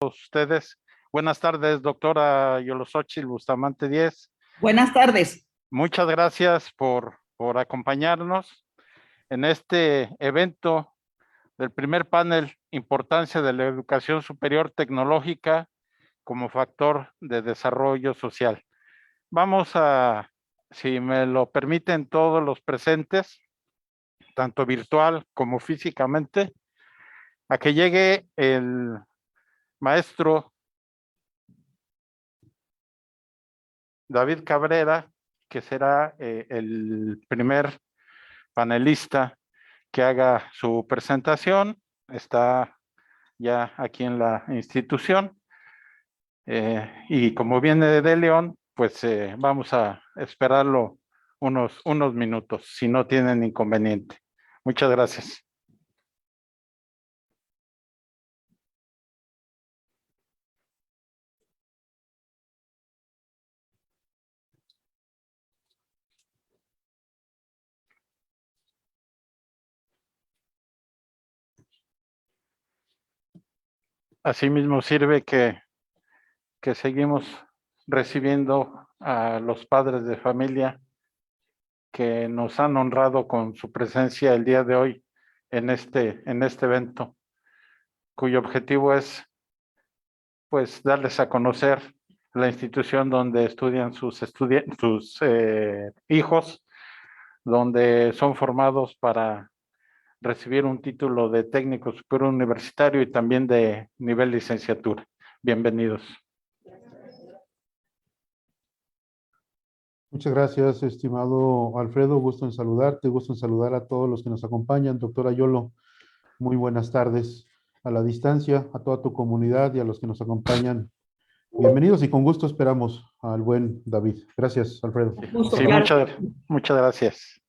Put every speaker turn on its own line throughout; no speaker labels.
Ustedes. Buenas tardes, doctora Yolosóchil Bustamante Díez.
Buenas tardes.
Muchas gracias por acompañarnos en este evento del primer panel, Importancia de la Educación Superior Tecnológica como factor de desarrollo social. Vamos a, si me lo permiten todos los presentes, tanto virtual como físicamente, a que llegue el maestro David Cabrera, que será el primer panelista que haga su presentación. Está ya aquí en la institución. Y como viene de León, pues vamos a esperarlo unos minutos, si no tienen inconveniente. Muchas gracias. Asimismo sirve que seguimos recibiendo a los padres de familia que nos han honrado con su presencia el día de hoy en este evento, cuyo objetivo es pues darles a conocer la institución donde estudian sus hijos, donde son formados para recibir un título de técnico superior universitario y también de nivel licenciatura. Bienvenidos.
Muchas gracias, estimado Alfredo. Gusto en saludarte, gusto en saludar a todos los que nos acompañan. Doctora Yolo, muy buenas tardes. A la distancia, a toda tu comunidad y a los que nos acompañan. Bienvenidos y con gusto esperamos al buen David. Gracias, Alfredo.
Sí, claro. Muchas gracias.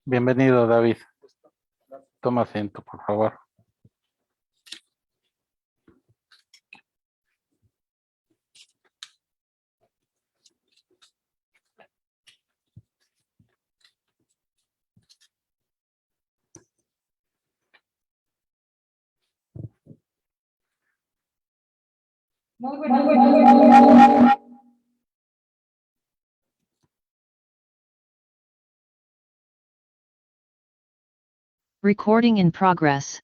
Bienvenido, David. Toma asiento, por favor.
Muy bueno.
Recording in progress.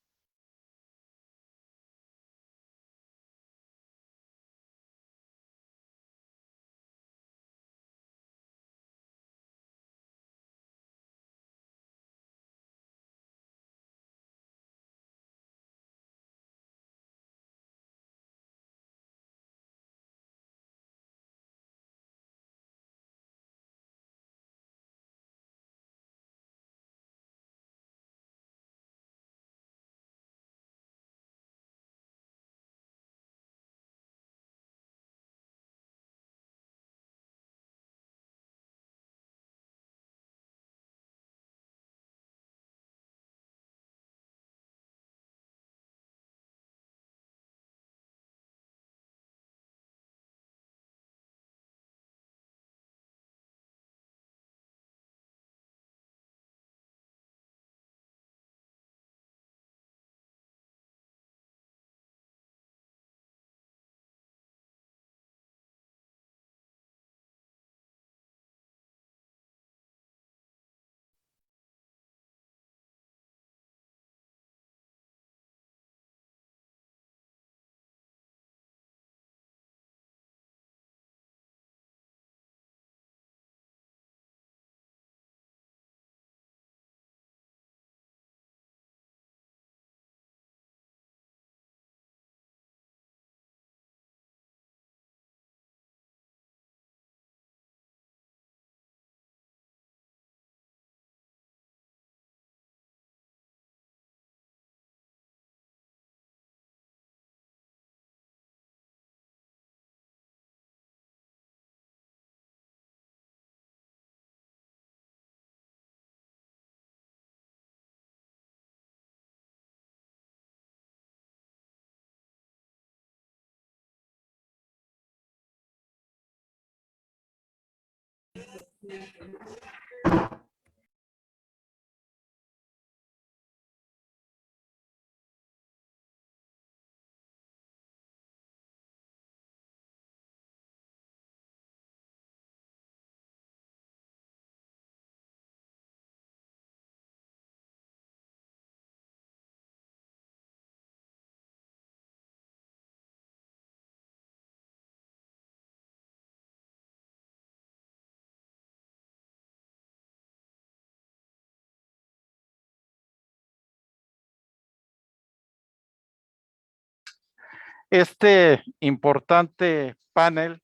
Este importante panel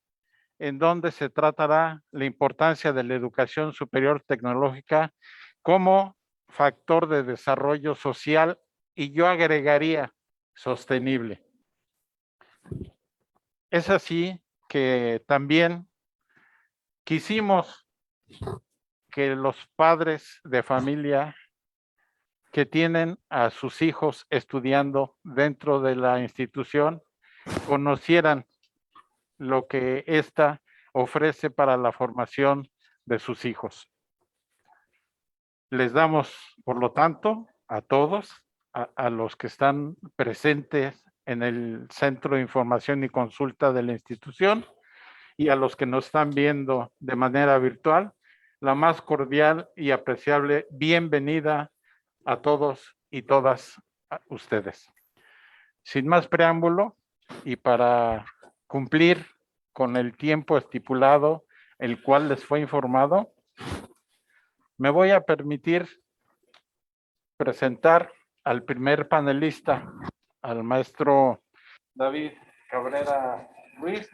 en donde se tratará la importancia de la educación superior tecnológica como factor de desarrollo social y yo agregaría sostenible. Es así que también quisimos que los padres de familia que tienen a sus hijos estudiando dentro de la institución conocieran lo que ésta ofrece para la formación de sus hijos. Les damos, por lo tanto, a todos, a los que están presentes en el Centro de Información y Consulta de la institución y a los que nos están viendo de manera virtual, la más cordial y apreciable bienvenida a todos y todas ustedes. Sin más preámbulo y para cumplir con el tiempo estipulado, el cual les fue informado, me voy a permitir presentar al primer panelista, al maestro David Cabrera Ruiz,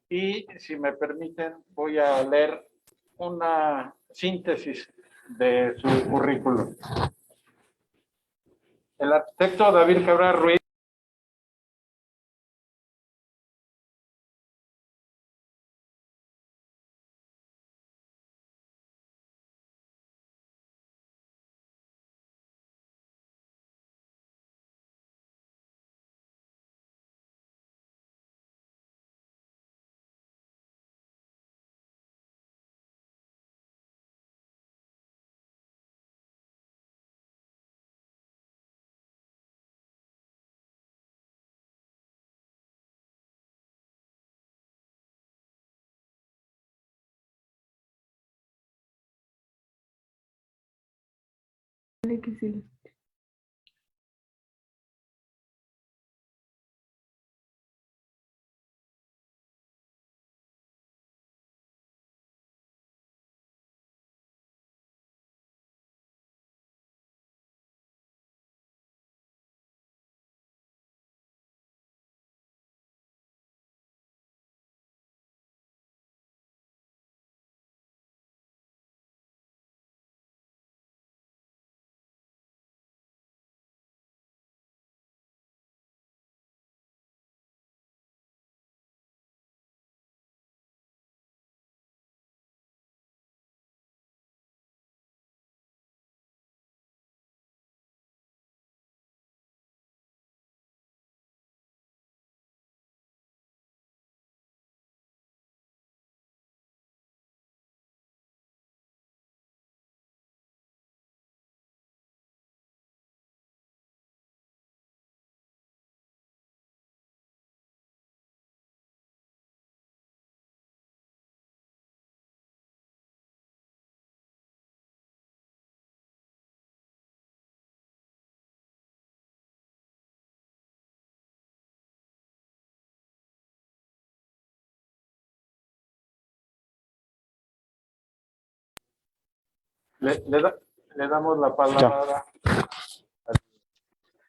y si me permiten voy a leer una síntesis de su currículum. El arquitecto David Cabrera Ruiz le damos la palabra al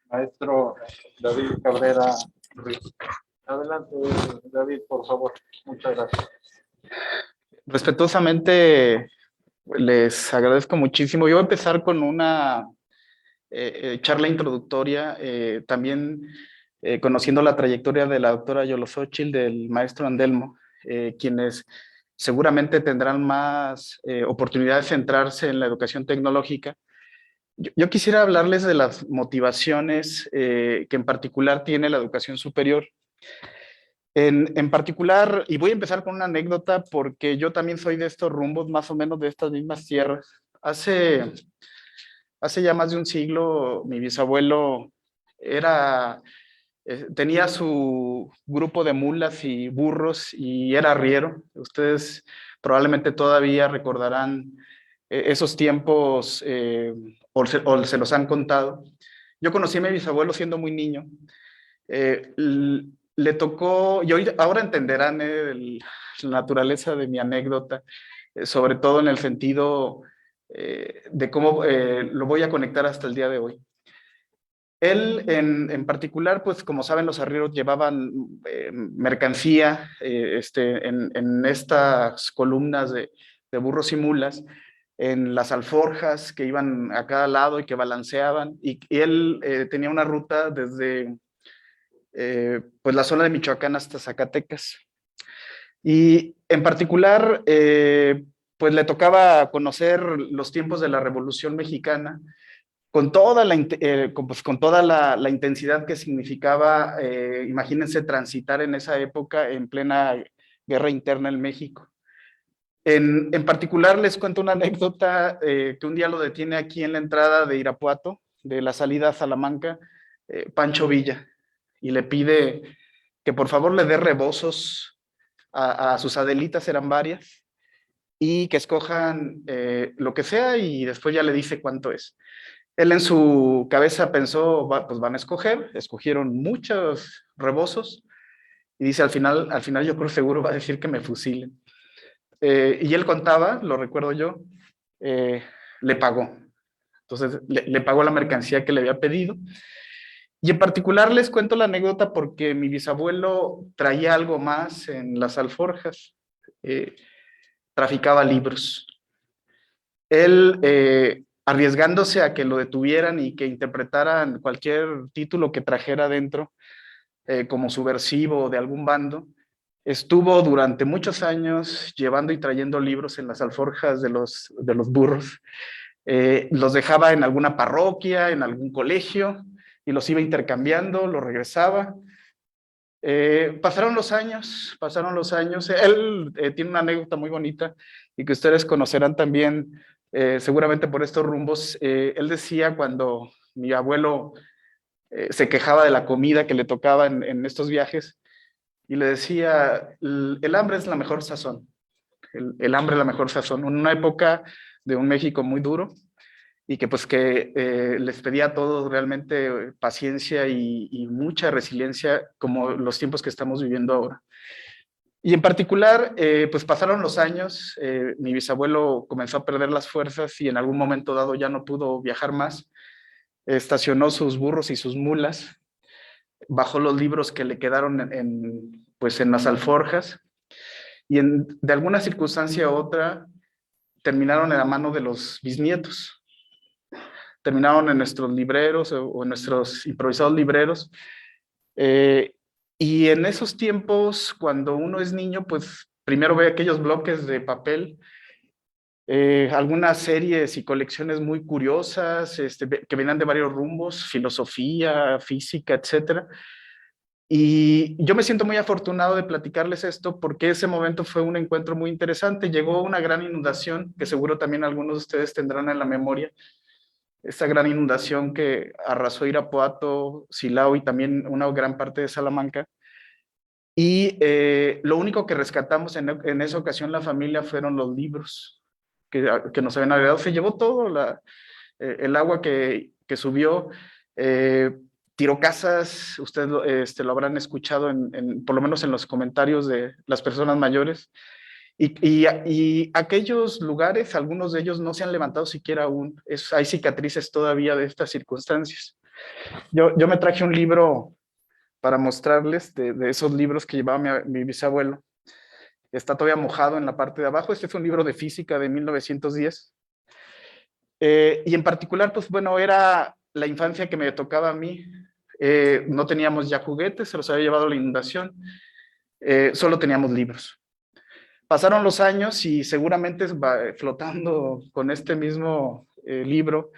maestro David Cabrera Ruiz. Adelante, David, por favor. Muchas gracias.
Respetuosamente, les agradezco muchísimo. Yo voy a empezar con una charla introductoria, también conociendo la trayectoria de la doctora Yolosóchil, del maestro Andelmo, quienes seguramente tendrán más oportunidad de centrarse en la educación tecnológica. Yo quisiera hablarles de las motivaciones que en particular tiene la educación superior. En particular, y voy a empezar con una anécdota porque yo también soy de estos rumbos, más o menos de estas mismas tierras. Hace ya más de un siglo, mi bisabuelo tenía su grupo de mulas y burros y era arriero. Ustedes probablemente todavía recordarán esos tiempos o se los han contado. Yo conocí a mi bisabuelo siendo muy niño. Le tocó, y ahora entenderán la naturaleza de mi anécdota, sobre todo en el sentido de cómo lo voy a conectar hasta el día de hoy. Él, en particular, pues como saben, los arrieros llevaban mercancía en estas columnas de burros y mulas, en las alforjas que iban a cada lado y que balanceaban, y él tenía una ruta desde pues la zona de Michoacán hasta Zacatecas. Y en particular, pues le tocaba conocer los tiempos de la Revolución Mexicana, con toda la intensidad que significaba, imagínense, transitar en esa época en plena guerra interna en México. En particular les cuento una anécdota que un día lo detiene aquí en la entrada de Irapuato, de la salida a Salamanca, Pancho Villa, y le pide que por favor le dé rebozos a sus Adelitas, eran varias, y que escojan lo que sea y después ya le dice cuánto es. Él en su cabeza pensó, pues van a escogieron muchos rebozos y dice al final yo creo seguro va a decir que me fusilen. Y él contaba, lo recuerdo yo, le pagó. Entonces le pagó la mercancía que le había pedido. Y en particular les cuento la anécdota porque mi bisabuelo traía algo más en las alforjas. Traficaba libros. Él, arriesgándose a que lo detuvieran y que interpretaran cualquier título que trajera dentro como subversivo de algún bando, estuvo durante muchos años llevando y trayendo libros en las alforjas de los burros. Los dejaba en alguna parroquia, en algún colegio, y los iba intercambiando, los regresaba. Pasaron los años. Él tiene una anécdota muy bonita y que ustedes conocerán también, seguramente por estos rumbos. Él decía cuando mi abuelo se quejaba de la comida que le tocaba en estos viajes, y le decía, el hambre es la mejor sazón, el hambre es la mejor sazón, en una época de un México muy duro, y que pues que les pedía a todos realmente paciencia y mucha resiliencia como los tiempos que estamos viviendo ahora. Y en particular, pues pasaron los años, mi bisabuelo comenzó a perder las fuerzas y en algún momento dado ya no pudo viajar más, estacionó sus burros y sus mulas, bajó los libros que le quedaron pues en las alforjas y de alguna circunstancia u otra terminaron en la mano de los bisnietos. Terminaron en nuestros libreros o en nuestros improvisados libreros. Y en esos tiempos, cuando uno es niño, pues primero ve aquellos bloques de papel, algunas series y colecciones muy curiosas, que venían de varios rumbos, filosofía, física, etcétera. Y yo me siento muy afortunado de platicarles esto porque ese momento fue un encuentro muy interesante. Llegó una gran inundación, que seguro también algunos de ustedes tendrán en la memoria, esta gran inundación que arrasó Irapuato, Silao y también una gran parte de Salamanca. Y lo único que rescatamos en esa ocasión la familia fueron los libros que nos habían agregado. Se llevó todo, el agua que subió, tiró casas. Ustedes lo habrán escuchado por lo menos en los comentarios de las personas mayores. Y aquellos lugares, algunos de ellos no se han levantado siquiera aún. Hay cicatrices todavía de estas circunstancias. Yo me traje un libro para mostrarles de esos libros que llevaba mi bisabuelo. Está todavía mojado en la parte de abajo. Este es un libro de física de 1910. Y en particular, pues bueno, era la infancia que me tocaba a mí. No teníamos ya juguetes, se los había llevado la inundación. Solo teníamos libros. Pasaron los años y seguramente flotando con este mismo libro,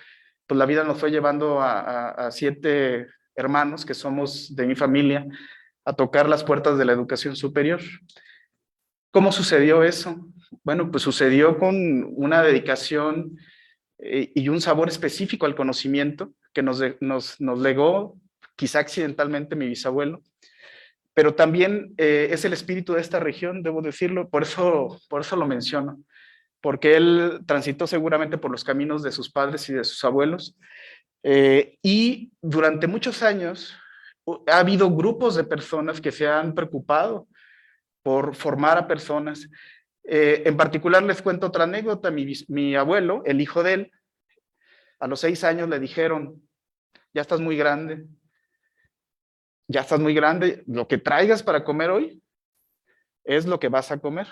pues la vida nos fue llevando a 7 hermanos que somos de mi familia a tocar las puertas de la educación superior. ¿Cómo sucedió eso? Bueno, pues sucedió con una dedicación y un sabor específico al conocimiento que nos legó, quizá accidentalmente, mi bisabuelo, pero también es el espíritu de esta región, debo decirlo, por eso lo menciono, porque él transitó seguramente por los caminos de sus padres y de sus abuelos, y durante muchos años ha habido grupos de personas que se han preocupado por formar a personas. En particular les cuento otra anécdota. Mi abuelo, el hijo de él, a los 6 años le dijeron: ya estás muy grande, lo que traigas para comer hoy es lo que vas a comer.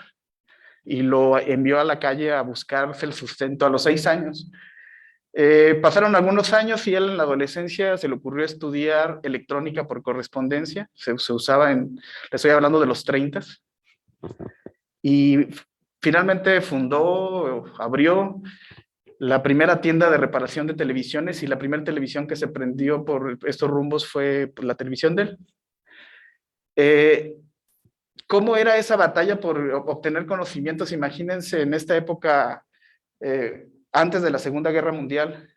Y lo envió a la calle a buscarse el sustento a los 6 años. Pasaron algunos años y él en la adolescencia se le ocurrió estudiar electrónica por correspondencia. Se usaba le estoy hablando de los 30. Y finalmente abrió la primera tienda de reparación de televisiones, y la primera televisión que se prendió por estos rumbos fue la televisión de él. ¿Cómo era esa batalla por obtener conocimientos? Imagínense en esta época, antes de la Segunda Guerra Mundial,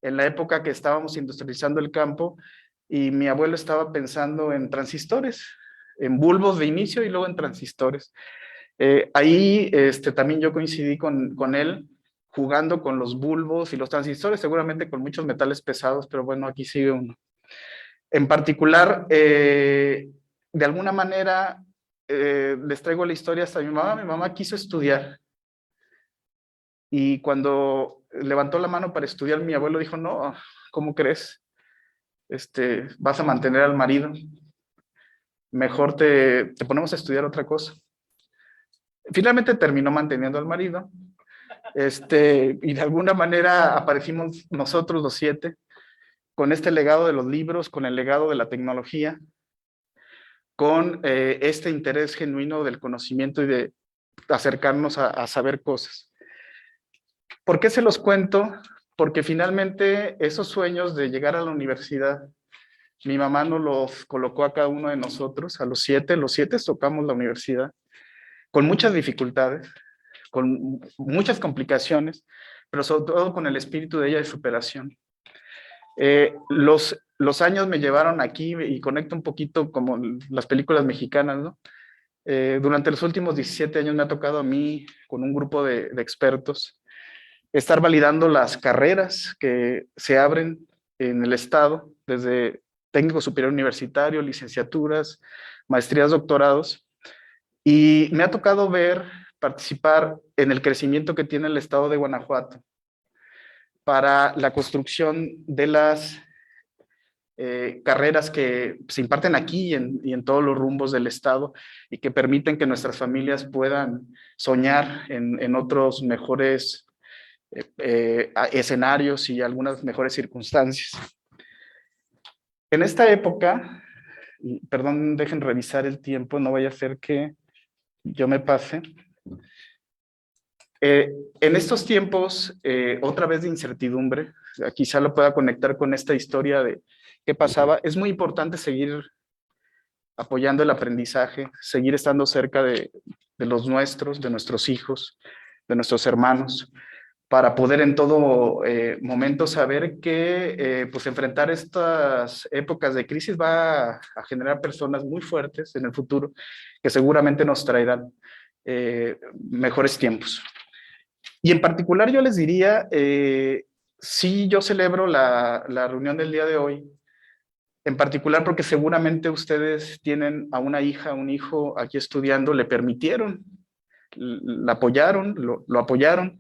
en la época que estábamos industrializando el campo, y mi abuelo estaba pensando en transistores, en bulbos de inicio y luego en transistores. Ahí también yo coincidí con él, jugando con los bulbos y los transistores, seguramente con muchos metales pesados, pero bueno, aquí sigue uno. En particular, de alguna manera, les traigo la historia hasta mi mamá quiso estudiar. Y cuando levantó la mano para estudiar, mi abuelo dijo: no, ¿cómo crees? Vas a mantener al marido. Mejor te ponemos a estudiar otra cosa. Finalmente terminó manteniendo al marido. Y de alguna manera aparecimos nosotros los 7 con este legado de los libros, con el legado de la tecnología, con este interés genuino del conocimiento y de acercarnos a saber cosas. ¿Por qué se los cuento? Porque finalmente esos sueños de llegar a la universidad, mi mamá nos los colocó a cada uno de nosotros, a los 7 tocamos la universidad, con muchas dificultades, con muchas complicaciones, pero sobre todo con el espíritu de ella de superación. Los años me llevaron aquí, y conecto un poquito como las películas mexicanas, ¿no? Durante los últimos 17 años me ha tocado a mí, con un grupo de expertos, estar validando las carreras que se abren en el Estado, desde técnico superior universitario, licenciaturas, maestrías, doctorados, y me ha tocado participar en el crecimiento que tiene el Estado de Guanajuato para la construcción de las carreras que se imparten aquí y en todos los rumbos del Estado, y que permiten que nuestras familias puedan soñar en otros mejores escenarios y algunas mejores circunstancias. En esta época, perdón, dejen revisar el tiempo, no vaya a ser que yo me pase. En estos tiempos, otra vez de incertidumbre, quizá lo pueda conectar con esta historia de qué pasaba. Es muy importante seguir apoyando el aprendizaje, seguir estando cerca de los nuestros, de nuestros hijos, de nuestros hermanos, para poder en todo momento saber que pues enfrentar estas épocas de crisis va a generar personas muy fuertes en el futuro, que seguramente nos traerán mejores tiempos. Y en particular yo les diría, sí, yo celebro la reunión del día de hoy, en particular porque seguramente ustedes tienen a una hija, un hijo aquí estudiando, le permitieron, la apoyaron, lo apoyaron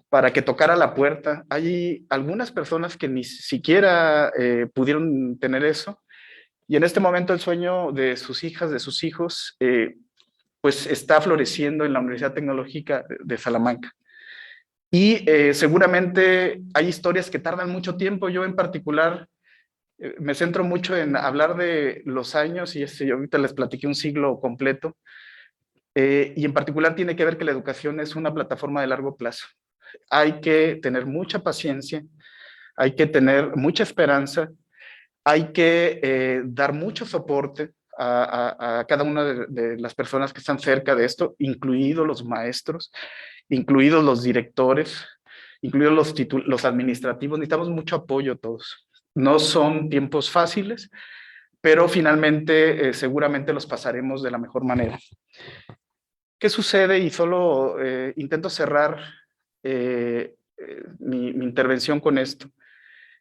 para que tocara la puerta. Hay algunas personas que ni siquiera pudieron tener eso, y en este momento el sueño de sus hijas, de sus hijos, pues está floreciendo en la Universidad Tecnológica de Salamanca. Y seguramente hay historias que tardan mucho tiempo. Yo en particular me centro mucho en hablar de los años, y yo ahorita les platiqué un siglo completo, y en particular tiene que ver que la educación es una plataforma de largo plazo. Hay que tener mucha paciencia, hay que tener mucha esperanza, hay que dar mucho soporte, a cada una de las personas que están cerca de esto, incluidos los maestros, incluidos los directores, incluidos los administrativos. Necesitamos mucho apoyo todos. No son tiempos fáciles, pero finalmente seguramente los pasaremos de la mejor manera. ¿Qué sucede? Y solo intento cerrar mi intervención con esto.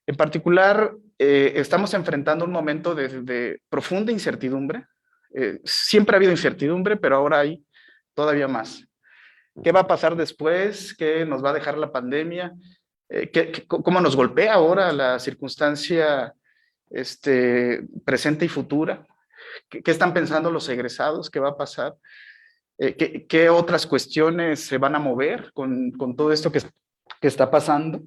En particular, estamos enfrentando un momento de profunda incertidumbre. Siempre ha habido incertidumbre, pero ahora hay todavía más. ¿Qué va a pasar después? ¿Qué nos va a dejar la pandemia? ¿Cómo nos golpea ahora la circunstancia presente y futura? ¿Qué están pensando los egresados? ¿Qué va a pasar? ¿Qué otras cuestiones se van a mover con todo esto que está pasando?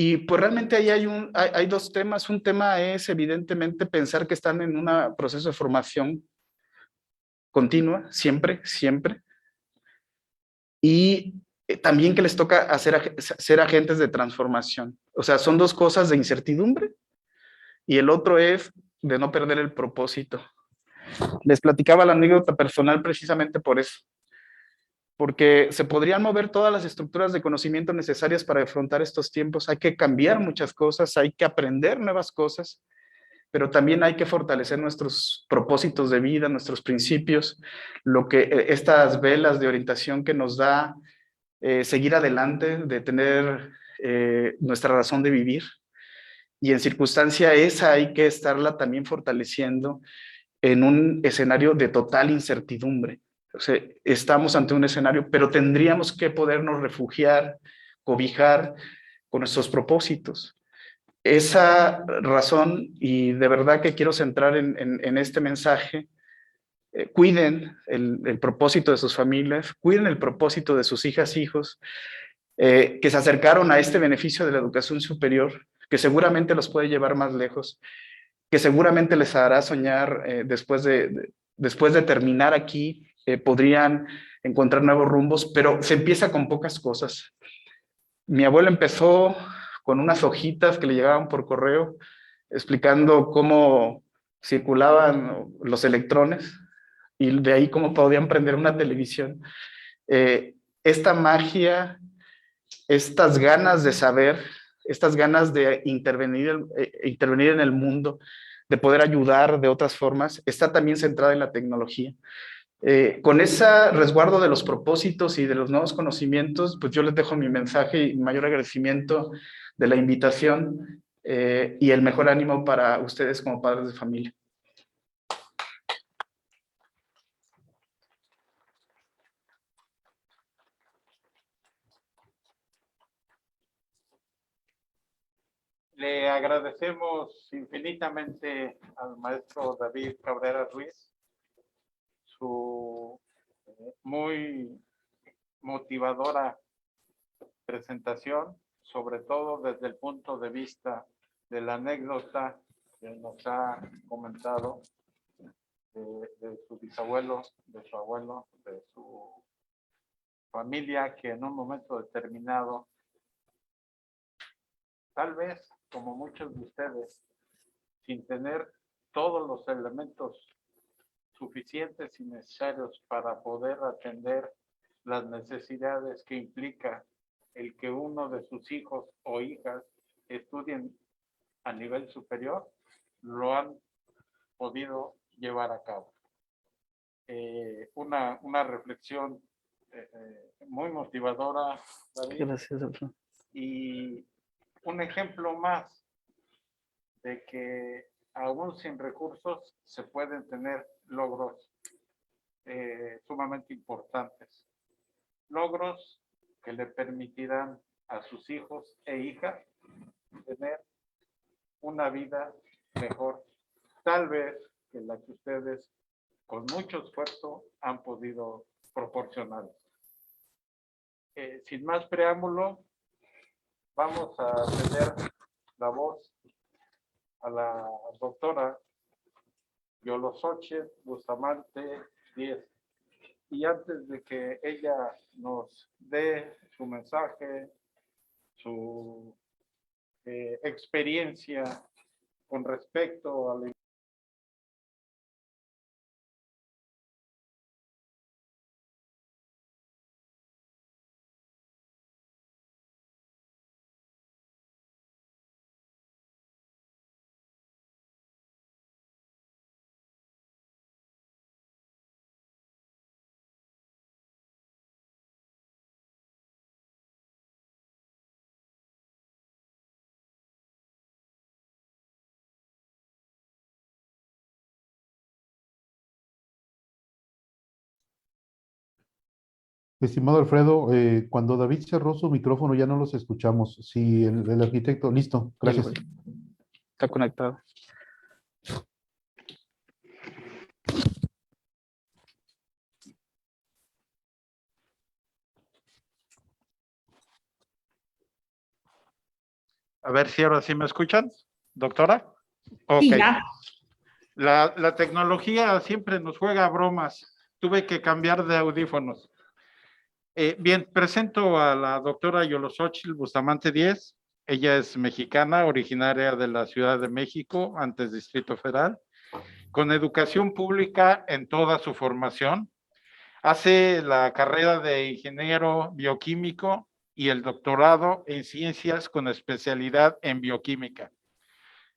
Y pues realmente ahí hay dos temas. Un tema es evidentemente pensar que están en un proceso de formación continua, siempre, siempre. Y también que les toca ser agentes de transformación. O sea, son dos cosas de incertidumbre y el otro es de no perder el propósito. Les platicaba la anécdota personal precisamente por eso. Porque se podrían mover todas las estructuras de conocimiento necesarias para afrontar estos tiempos. Hay que cambiar muchas cosas, hay que aprender nuevas cosas, pero también hay que fortalecer nuestros propósitos de vida, nuestros principios, estas velas de orientación que nos da seguir adelante, de tener nuestra razón de vivir. Y en circunstancia esa hay que estarla también fortaleciendo en un escenario de total incertidumbre. O sea, estamos ante un escenario, pero tendríamos que podernos refugiar, cobijar con nuestros propósitos. Esa razón, y de verdad que quiero centrar en este mensaje, cuiden el propósito de sus familias, cuiden el propósito de sus hijas, hijos, que se acercaron a este beneficio de la educación superior, que seguramente los puede llevar más lejos, que seguramente les hará soñar después de terminar aquí, podrían encontrar nuevos rumbos, pero se empieza con pocas cosas. Mi abuelo empezó con unas hojitas que le llegaban por correo, explicando cómo circulaban los electrones y de ahí cómo podían prender una televisión. Esta magia, estas ganas de saber, estas ganas de intervenir en el mundo, de poder ayudar de otras formas, está también centrada en la tecnología. Con ese resguardo de los propósitos y de los nuevos conocimientos, pues yo les dejo mi mensaje y mayor agradecimiento de la invitación y el mejor ánimo para ustedes como padres de familia.
Le agradecemos infinitamente al maestro David Cabrera Ruiz su muy motivadora presentación, sobre todo desde el punto de vista de la anécdota que nos ha comentado de su bisabuelo, de su abuelo, de su familia, que en un momento determinado, tal vez como muchos de ustedes, sin tener todos los elementos suficientes y necesarios para poder atender las necesidades que implica el que uno de sus hijos o hijas estudien a nivel superior, lo han podido llevar a cabo. Una reflexión muy motivadora, David.
Gracias, doctor.
Y un ejemplo más de que aún sin recursos se pueden tener logros sumamente importantes. Logros que le permitirán a sus hijos e hijas tener una vida mejor, tal vez que la que ustedes con mucho esfuerzo han podido proporcionar. Sin más preámbulo, vamos a ceder la voz a la doctora Yolosóchitl Bustamante Díez. Y antes de que ella nos dé su mensaje, su experiencia con respecto a la
Estimado Alfredo, cuando David cerró su micrófono ya no los escuchamos. Sí, el arquitecto, listo, gracias.
Está conectado.
A ver si ahora sí me escuchan, doctora. Ok.
Sí, ya.
La tecnología siempre nos juega bromas. Tuve que cambiar de audífonos. Bien, presento a la doctora Yolosóchil Bustamante Díez. Ella es mexicana, originaria de la Ciudad de México, antes Distrito Federal, con educación pública en toda su formación. Hace la carrera de ingeniero bioquímico y el doctorado en ciencias con especialidad en bioquímica.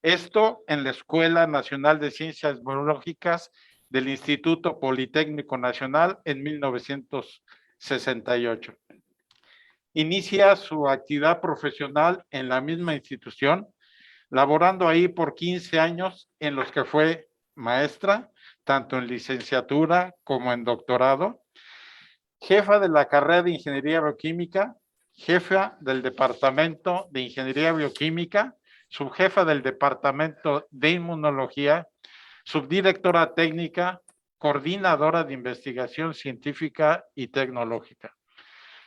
Esto en la Escuela Nacional de Ciencias Biológicas del Instituto Politécnico Nacional en 1968. Inicia su actividad profesional en la misma institución, laborando ahí por 15 años en los que fue maestra, tanto en licenciatura como en doctorado, jefa de la carrera de Ingeniería Bioquímica, jefa del Departamento de Ingeniería Bioquímica, subjefa del Departamento de Inmunología, subdirectora técnica, coordinadora de investigación científica y tecnológica,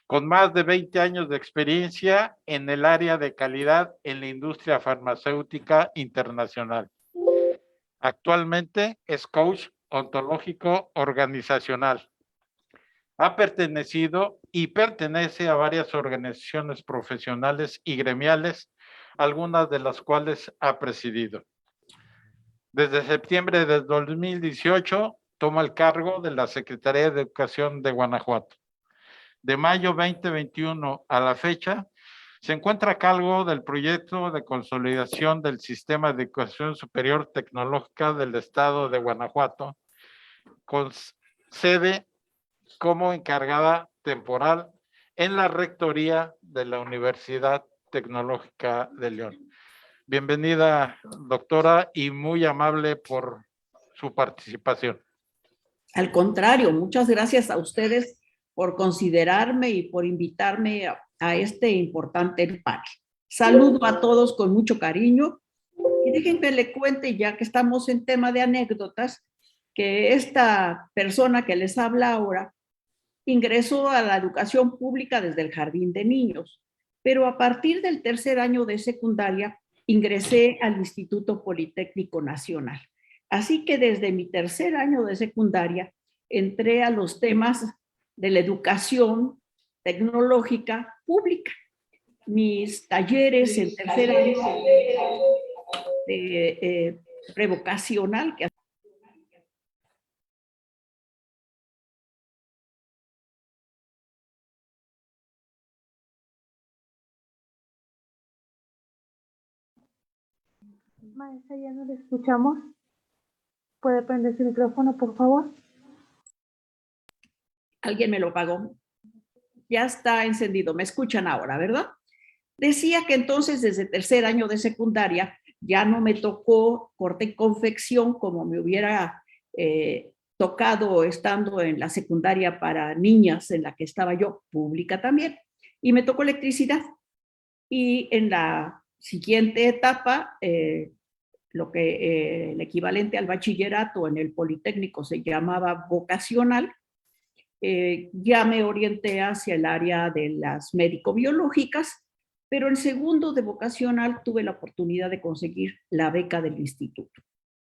con más de 20 años de experiencia en el área de calidad en la industria farmacéutica internacional. Actualmente es coach ontológico organizacional. Ha pertenecido y pertenece a varias organizaciones profesionales y gremiales, algunas de las cuales ha presidido. Desde septiembre de 2018 toma el cargo de la Secretaría de Educación de Guanajuato. De mayo 2021 a la fecha, se encuentra a cargo del proyecto de consolidación del Sistema de Educación Superior Tecnológica del Estado de Guanajuato, con sede como encargada temporal en la Rectoría de la Universidad Tecnológica de León. Bienvenida, doctora, y muy amable por su participación.
Al contrario, muchas gracias a ustedes por considerarme y por invitarme a este importante panel. Saludo a todos con mucho cariño y déjenme le cuente, ya que estamos en tema de anécdotas, que esta persona que les habla ahora ingresó a la educación pública desde el jardín de niños, pero a partir del tercer año de secundaria ingresé al Instituto Politécnico Nacional. Así que desde mi tercer año de secundaria entré a los temas de la educación tecnológica pública. Mis talleres en tercer año de prevocacional, que
Maestra, ya no le escuchamos. ¿Puede prender su micrófono, por favor?
alguien me lo pagó. Ya está encendido, me escuchan ahora, ¿verdad? Decía que entonces desde tercer año de secundaria ya no me tocó corte y confección como me hubiera tocado estando en la secundaria para niñas en la que estaba yo, pública también, y me tocó electricidad. Y en la siguiente etapa, lo que el equivalente al bachillerato en el Politécnico se llamaba vocacional, ya me orienté hacia el área de las médico-biológicas, pero en segundo de vocacional tuve la oportunidad de conseguir la beca del instituto.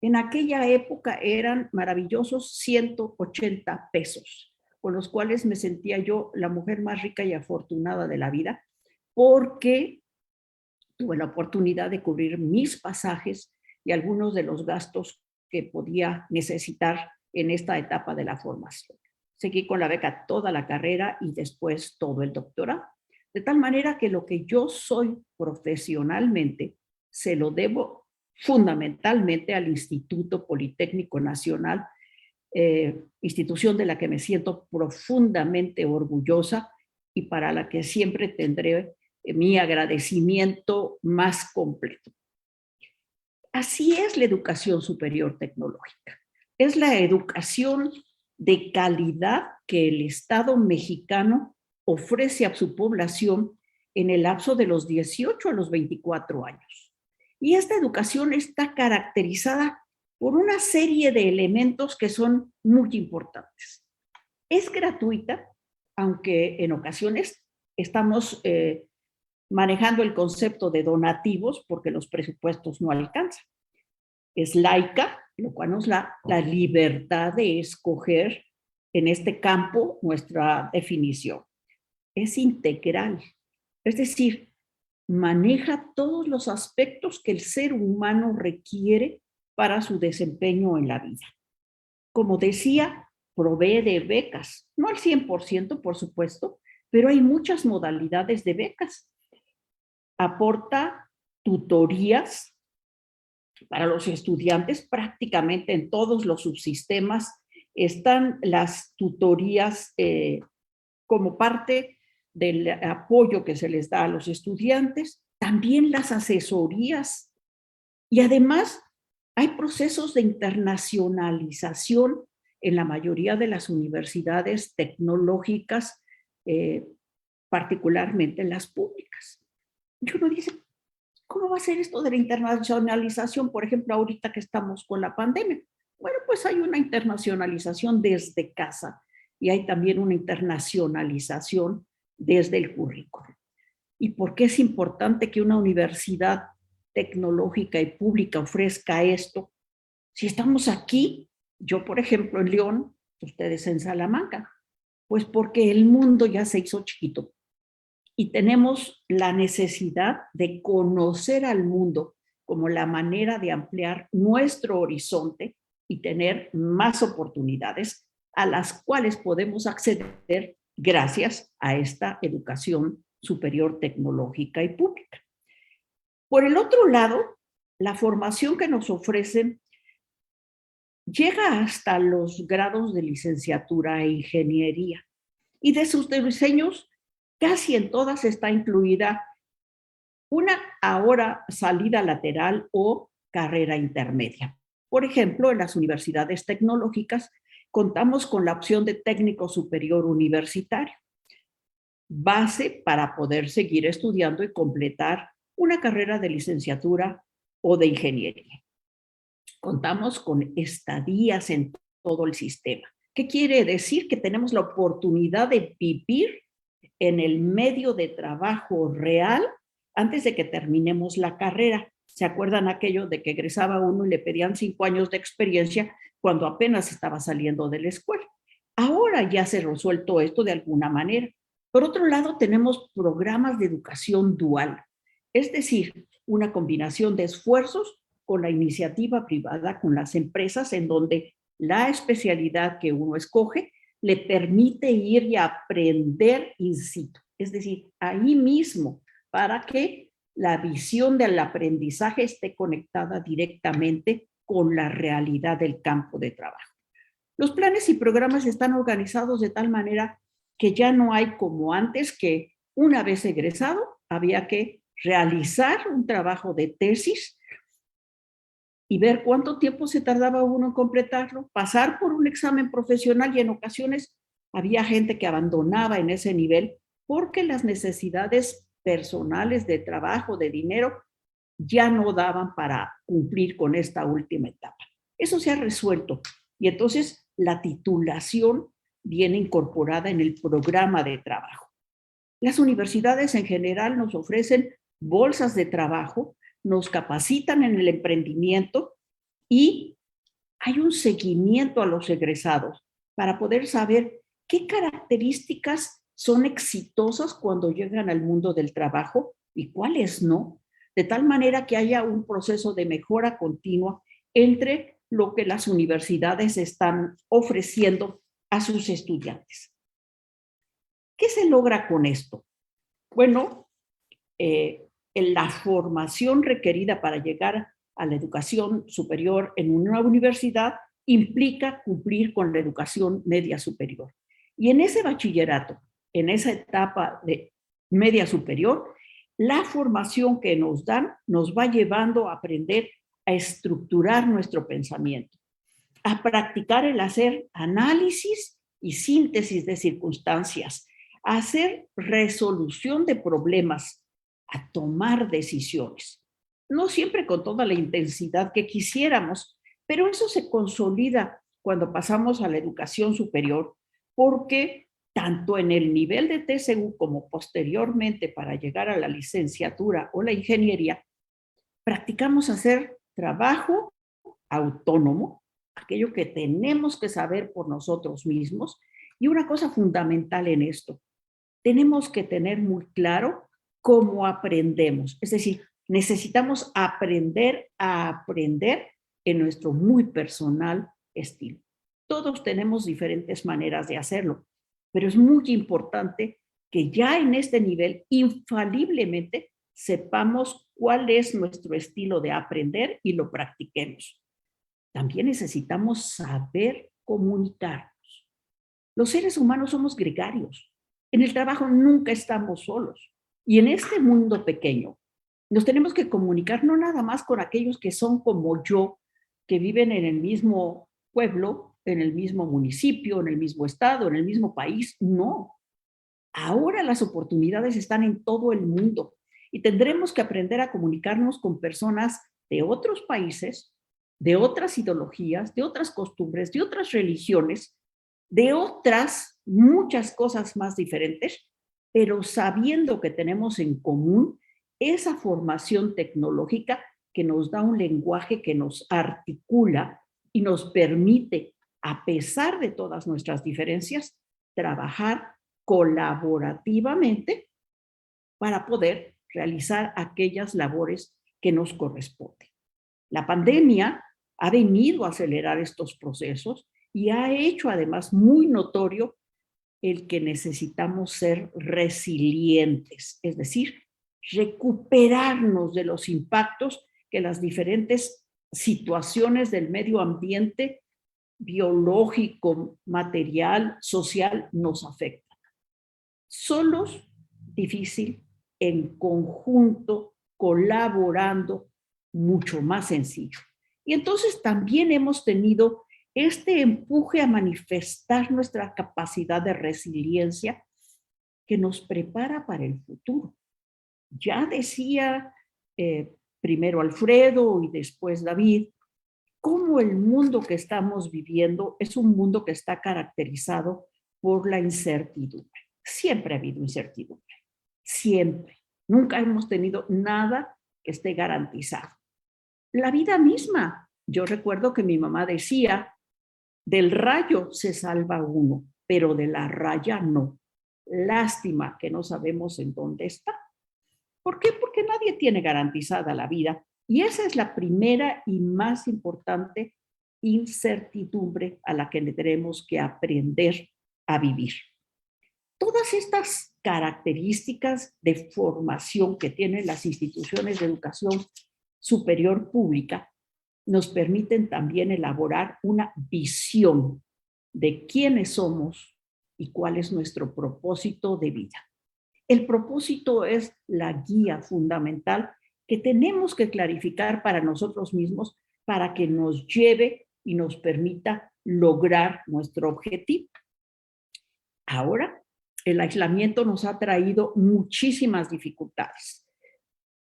En aquella época eran maravillosos 180 pesos, con los cuales me sentía yo la mujer más rica y afortunada de la vida, porque tuve la oportunidad de cubrir mis pasajes y algunos de los gastos que podía necesitar en esta etapa de la formación. Seguí con la beca toda la carrera y después todo el doctorado. De tal manera que lo que yo soy profesionalmente se lo debo fundamentalmente al Instituto Politécnico Nacional, institución de la que me siento profundamente orgullosa y para la que siempre tendré mi agradecimiento más completo. Así es la educación superior tecnológica. Es la educación de calidad que el Estado mexicano ofrece a su población en el lapso de los 18 a los 24 años. Y esta educación está caracterizada por una serie de elementos que son muy importantes. Es gratuita, aunque en ocasiones estamos manejando el concepto de donativos porque los presupuestos no alcanzan. Es laica, lo cual nos da la libertad de escoger en este campo nuestra definición. Es integral, es decir, maneja todos los aspectos que el ser humano requiere para su desempeño en la vida. Como decía, provee de becas, no al 100%, por supuesto, pero hay muchas modalidades de becas. Aporta tutorías para los estudiantes prácticamente en todos los subsistemas. Están las tutorías como parte del apoyo que se les da a los estudiantes, también las asesorías y además hay procesos de internacionalización en la mayoría de las universidades tecnológicas, particularmente en las públicas. Y uno dice, ¿cómo va a ser esto de la internacionalización? Por ejemplo, ahorita que estamos con la pandemia. Bueno, pues hay una internacionalización desde casa y hay también una internacionalización desde el currículo. ¿Y por qué es importante que una universidad tecnológica y pública ofrezca esto? Si estamos aquí, yo por ejemplo en León, ustedes en Salamanca, pues porque el mundo ya se hizo chiquito y tenemos la necesidad de conocer al mundo como la manera de ampliar nuestro horizonte y tener más oportunidades a las cuales podemos acceder gracias a esta educación superior tecnológica y pública. Por el otro lado, la formación que nos ofrecen llega hasta los grados de licenciatura e ingeniería y de sus diseños casi en todas está incluida una ahora salida lateral o carrera intermedia. Por ejemplo, en las universidades tecnológicas contamos con la opción de técnico superior universitario, base para poder seguir estudiando y completar una carrera de licenciatura o de ingeniería. Contamos con estadías en todo el sistema. ¿Qué quiere decir? Que tenemos la oportunidad de vivir en el medio de trabajo real antes de que terminemos la carrera. ¿Se acuerdan aquello de que egresaba uno y le pedían 5 años de experiencia cuando apenas estaba saliendo de la escuela? Ahora ya se ha resuelto esto de alguna manera. Por otro lado, tenemos programas de educación dual, es decir, una combinación de esfuerzos con la iniciativa privada, con las empresas, en donde la especialidad que uno escoge le permite ir y aprender in situ, es decir, ahí mismo, para que la visión del aprendizaje esté conectada directamente con la realidad del campo de trabajo. Los planes y programas están organizados de tal manera que ya no hay como antes, que una vez egresado había que realizar un trabajo de tesis y ver cuánto tiempo se tardaba uno en completarlo, pasar por un examen profesional, y en ocasiones había gente que abandonaba en ese nivel porque las necesidades personales de trabajo, de dinero, ya no daban para cumplir con esta última etapa. Eso se ha resuelto y entonces la titulación viene incorporada en el programa de trabajo. Las universidades en general nos ofrecen bolsas de trabajo, nos capacitan en el emprendimiento y hay un seguimiento a los egresados para poder saber qué características son exitosas cuando llegan al mundo del trabajo y cuáles no, de tal manera que haya un proceso de mejora continua entre lo que las universidades están ofreciendo a sus estudiantes. ¿Qué se logra con esto? Bueno, la formación requerida para llegar a la educación superior en una universidad implica cumplir con la educación media superior. Y en ese bachillerato, en esa etapa de media superior, la formación que nos dan nos va llevando a aprender a estructurar nuestro pensamiento, a practicar el hacer análisis y síntesis de circunstancias, a hacer resolución de problemas, a tomar decisiones. No siempre con toda la intensidad que quisiéramos, pero eso se consolida cuando pasamos a la educación superior, porque tanto en el nivel de TCU como posteriormente para llegar a la licenciatura o la ingeniería, practicamos hacer trabajo autónomo, aquello que tenemos que saber por nosotros mismos. Y una cosa fundamental en esto, tenemos que tener muy claro cómo aprendemos. Es decir, necesitamos aprender a aprender en nuestro muy personal estilo. Todos tenemos diferentes maneras de hacerlo, pero es muy importante que ya en este nivel infaliblemente sepamos cuál es nuestro estilo de aprender y lo practiquemos. También necesitamos saber comunicarnos. Los seres humanos somos gregarios. En el trabajo nunca estamos solos. Y en este mundo pequeño nos tenemos que comunicar no nada más con aquellos que son como yo, que viven en el mismo pueblo, en el mismo municipio, en el mismo estado, en el mismo país. No. Ahora las oportunidades están en todo el mundo y tendremos que aprender a comunicarnos con personas de otros países, de otras ideologías, de otras costumbres, de otras religiones, de otras muchas cosas más diferentes, pero sabiendo que tenemos en común esa formación tecnológica que nos da un lenguaje que nos articula y nos permite, a pesar de todas nuestras diferencias, trabajar colaborativamente para poder realizar aquellas labores que nos corresponden. La pandemia ha venido a acelerar estos procesos y ha hecho además muy notorio el que necesitamos ser resilientes, es decir, recuperarnos de los impactos que las diferentes situaciones del medio ambiente biológico, material, social nos afectan. Solos, difícil, en conjunto, colaborando, mucho más sencillo. Y entonces también hemos tenido este empuje a manifestar nuestra capacidad de resiliencia que nos prepara para el futuro. Ya decía primero Alfredo y después David, cómo el mundo que estamos viviendo es un mundo que está caracterizado por la incertidumbre. Siempre ha habido incertidumbre, siempre. Nunca hemos tenido nada que esté garantizado. La vida misma. Yo recuerdo que mi mamá decía, del rayo se salva uno, pero de la raya no. Lástima que no sabemos en dónde está. ¿Por qué? Porque nadie tiene garantizada la vida. Y esa es la primera y más importante incertidumbre a la que tenemos que aprender a vivir. Todas estas características de formación que tienen las instituciones de educación superior pública nos permiten también elaborar una visión de quiénes somos y cuál es nuestro propósito de vida. El propósito es la guía fundamental que tenemos que clarificar para nosotros mismos para que nos lleve y nos permita lograr nuestro objetivo. Ahora, el aislamiento nos ha traído muchísimas dificultades,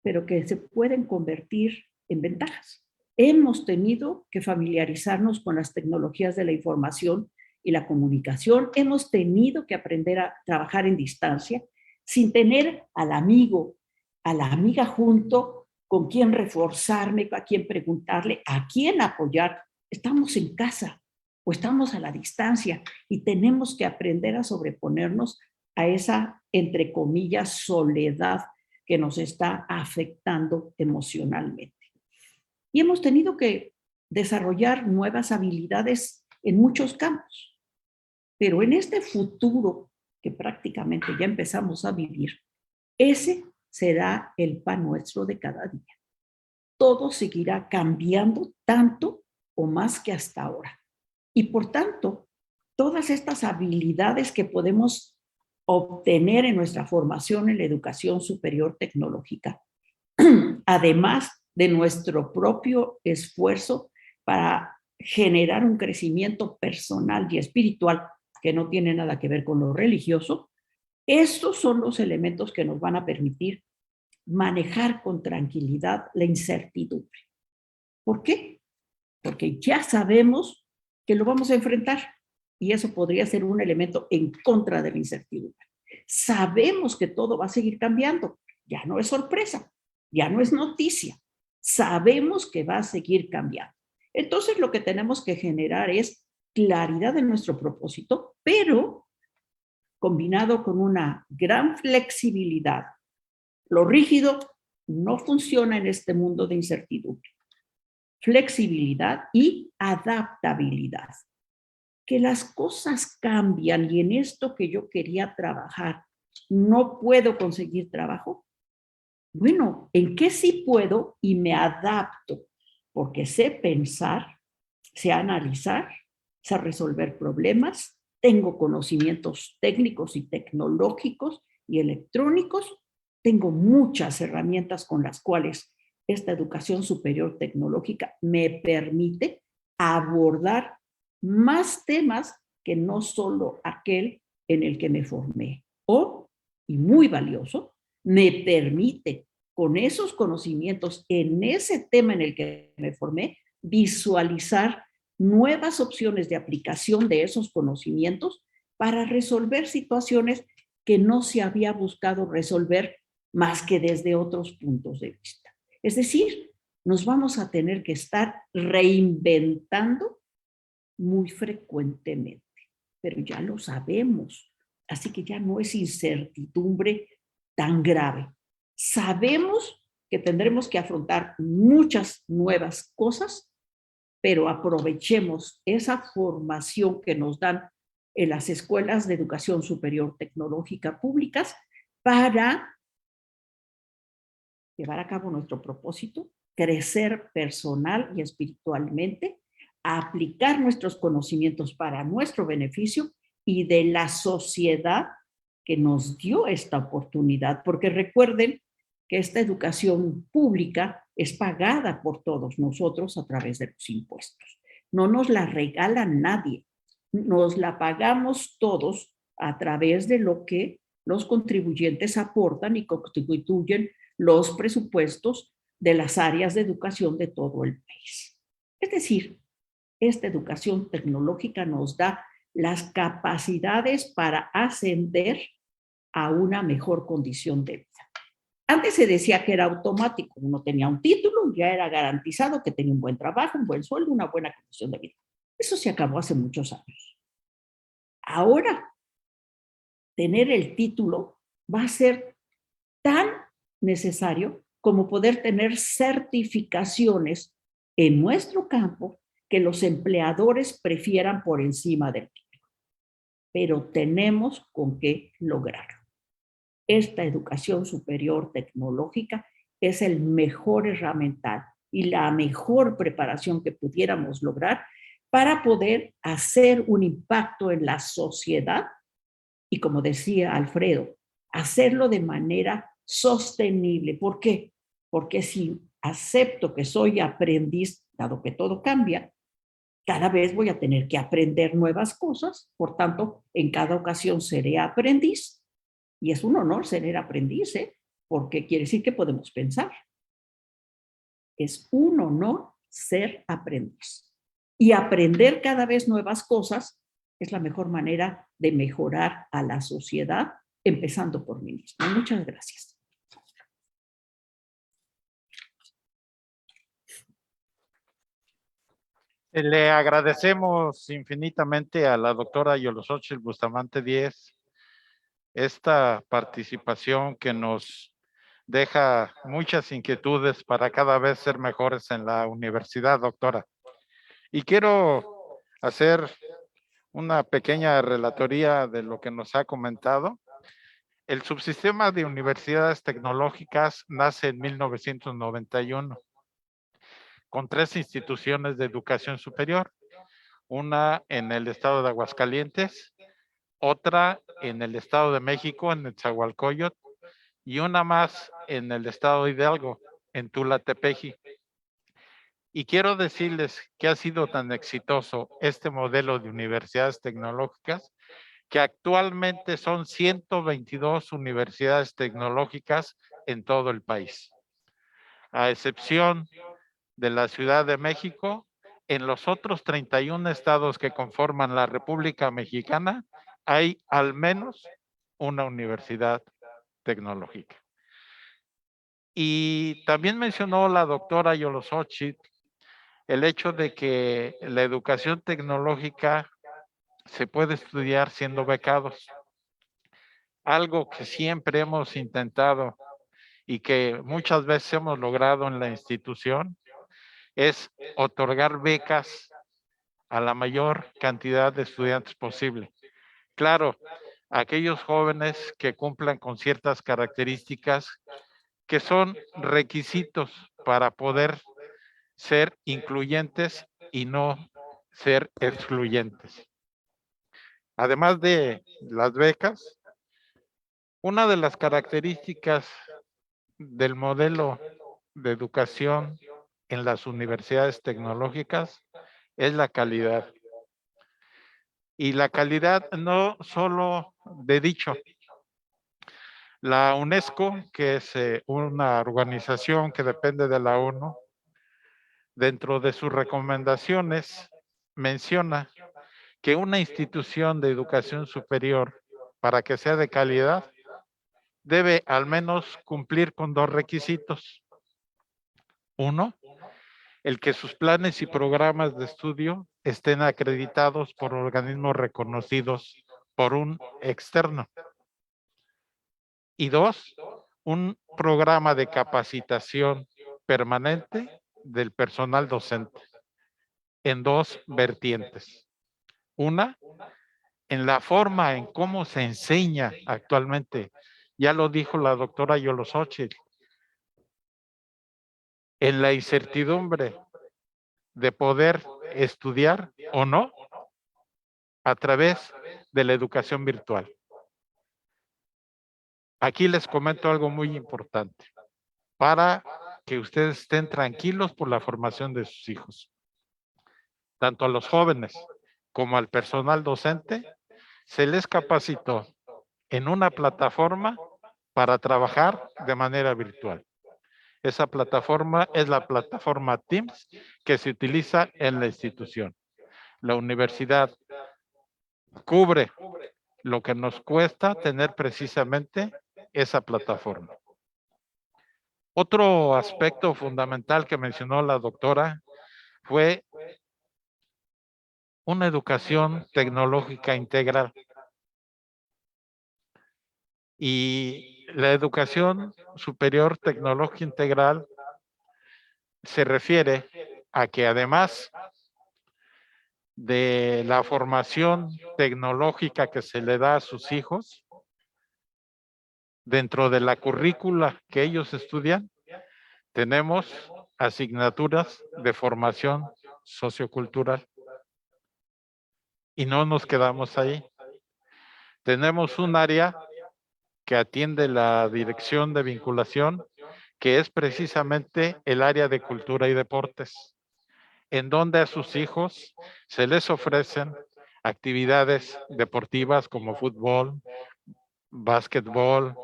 pero que se pueden convertir en ventajas. Hemos tenido que familiarizarnos con las tecnologías de la información y la comunicación. Hemos tenido que aprender a trabajar en distancia sin tener al amigo, a la amiga junto con quien reforzarme, a quien preguntarle, a quién apoyar. Estamos en casa o estamos a la distancia y tenemos que aprender a sobreponernos a esa, entre comillas, soledad que nos está afectando emocionalmente. Y hemos tenido que desarrollar nuevas habilidades en muchos campos. Pero en este futuro que prácticamente ya empezamos a vivir, ese será el pan nuestro de cada día. Todo seguirá cambiando tanto o más que hasta ahora. Y por tanto, todas estas habilidades que podemos obtener en nuestra formación en la educación superior tecnológica, además de nuestro propio esfuerzo para generar un crecimiento personal y espiritual que no tiene nada que ver con lo religioso. Estos son los elementos que nos van a permitir manejar con tranquilidad la incertidumbre. ¿Por qué? Porque ya sabemos que lo vamos a enfrentar y eso podría ser un elemento en contra de la incertidumbre. Sabemos que todo va a seguir cambiando, ya no es sorpresa, ya no es noticia, sabemos que va a seguir cambiando. Entonces lo que tenemos que generar es claridad de nuestro propósito, pero combinado con una gran flexibilidad. Lo rígido no funciona en este mundo de incertidumbre. Flexibilidad y adaptabilidad. Que las cosas cambian y en esto que yo quería trabajar, no puedo conseguir trabajo. Bueno, ¿en qué sí puedo? Y me adapto, porque sé pensar, sé analizar, sé resolver problemas, tengo conocimientos técnicos y tecnológicos y electrónicos, tengo muchas herramientas con las cuales esta educación superior tecnológica me permite abordar más temas que no solo aquel en el que me formé. O, y muy valioso, me permite con esos conocimientos en ese tema en el que me formé, visualizar nuevas opciones de aplicación de esos conocimientos para resolver situaciones que no se había buscado resolver más que desde otros puntos de vista. Es decir, nos vamos a tener que estar reinventando muy frecuentemente, pero ya lo sabemos, así que ya no es incertidumbre tan grave. Sabemos que tendremos que afrontar muchas nuevas cosas, pero aprovechemos esa formación que nos dan en las escuelas de educación superior tecnológica públicas para llevar a cabo nuestro propósito, crecer personal y espiritualmente, aplicar nuestros conocimientos para nuestro beneficio y de la sociedad que nos dio esta oportunidad, porque recuerden que esta educación pública es pagada por todos nosotros a través de los impuestos. No nos la regala nadie, nos la pagamos todos a través de lo que los contribuyentes aportan y constituyen los presupuestos de las áreas de educación de todo el país. Es decir, esta educación tecnológica nos da las capacidades para ascender a una mejor condición de vida. Antes se decía que era automático, uno tenía un título, ya era garantizado que tenía un buen trabajo, un buen sueldo, una buena condición de vida. Eso se acabó hace muchos años. Ahora, tener el título va a ser tan necesario como poder tener certificaciones en nuestro campo que los empleadores prefieran por encima del título. Pero tenemos con qué lograrlo. Esta educación superior tecnológica es el mejor herramental y la mejor preparación que pudiéramos lograr para poder hacer un impacto en la sociedad y, como decía Alfredo, hacerlo de manera sostenible. ¿Por qué? Porque si acepto que soy aprendiz, dado que todo cambia, cada vez voy a tener que aprender nuevas cosas, por tanto, en cada ocasión seré aprendiz. Y es un honor ser aprendiz, porque quiere decir que podemos pensar. Es un honor ser aprendiz. Y aprender cada vez nuevas cosas es la mejor manera de mejorar a la sociedad, empezando por mí mismo. Muchas gracias.
Le agradecemos infinitamente a la doctora Yolosóchil Bustamante Díez esta participación que nos deja muchas inquietudes para cada vez ser mejores en la universidad, doctora. Y quiero hacer una pequeña relatoría de lo que nos ha comentado. El subsistema de universidades tecnológicas nace en 1991 con 3 instituciones de educación superior, una en el estado de Aguascalientes, otra en el estado de México, en Nezahualcóyotl, y una más en el estado de Hidalgo, en Tula Tepeji. Y quiero decirles que ha sido tan exitoso este modelo de universidades tecnológicas que actualmente son 122 universidades tecnológicas en todo el país. A excepción de la Ciudad de México, en los otros 31 estados que conforman la República Mexicana, hay al menos una universidad tecnológica. Y también mencionó la doctora Yolosochitl el hecho de que la educación tecnológica se puede estudiar siendo becados. Algo que siempre hemos intentado y que muchas veces hemos logrado en la institución es otorgar becas a la mayor cantidad de estudiantes posible. Claro, aquellos jóvenes que cumplan con ciertas características que son requisitos para poder ser incluyentes y no ser excluyentes. Además de las becas, una de las características del modelo de educación en las universidades tecnológicas es la calidad. Y la calidad no solo de dicho. La UNESCO, que es una organización que depende de la ONU, dentro de sus recomendaciones menciona que una institución de educación superior, para que sea de calidad, debe al menos cumplir con 2 requisitos. Uno, el que sus planes y programas de estudio estén acreditados por organismos reconocidos por un externo. Y 2, un programa de capacitación permanente del personal docente en 2 vertientes. Una, en la forma en cómo se enseña actualmente. Ya lo dijo la doctora Yolosochitl, en la incertidumbre de poder estudiar o no a través de la educación virtual. Aquí les comento algo muy importante para que ustedes estén tranquilos por la formación de sus hijos. Tanto a los jóvenes como al personal docente se les capacitó en una plataforma para trabajar de manera virtual. Esa plataforma es la plataforma Teams que se utiliza en la institución. La universidad cubre lo que nos cuesta tener precisamente esa plataforma. Otro aspecto fundamental que mencionó la doctora fue una educación tecnológica integral. Y la educación superior tecnológica integral se refiere a que además de la formación tecnológica que se le da a sus hijos, dentro de la currícula que ellos estudian, tenemos asignaturas de formación sociocultural. Y no nos quedamos ahí. Tenemos un área que atiende la dirección de vinculación, que es precisamente el área de cultura y deportes, en donde a sus hijos se les ofrecen actividades deportivas como fútbol, básquetbol,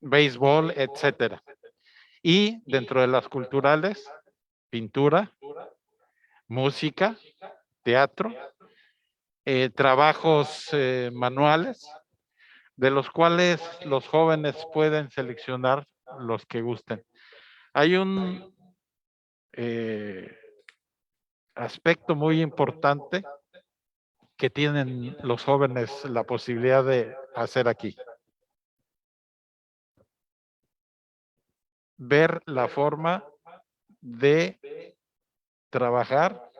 béisbol, etcétera. Y dentro de las culturales, pintura, música, teatro, trabajos manuales, de los cuales los jóvenes pueden seleccionar los que gusten. Hay un aspecto muy importante que tienen los jóvenes la posibilidad de hacer aquí. Ver la forma de trabajar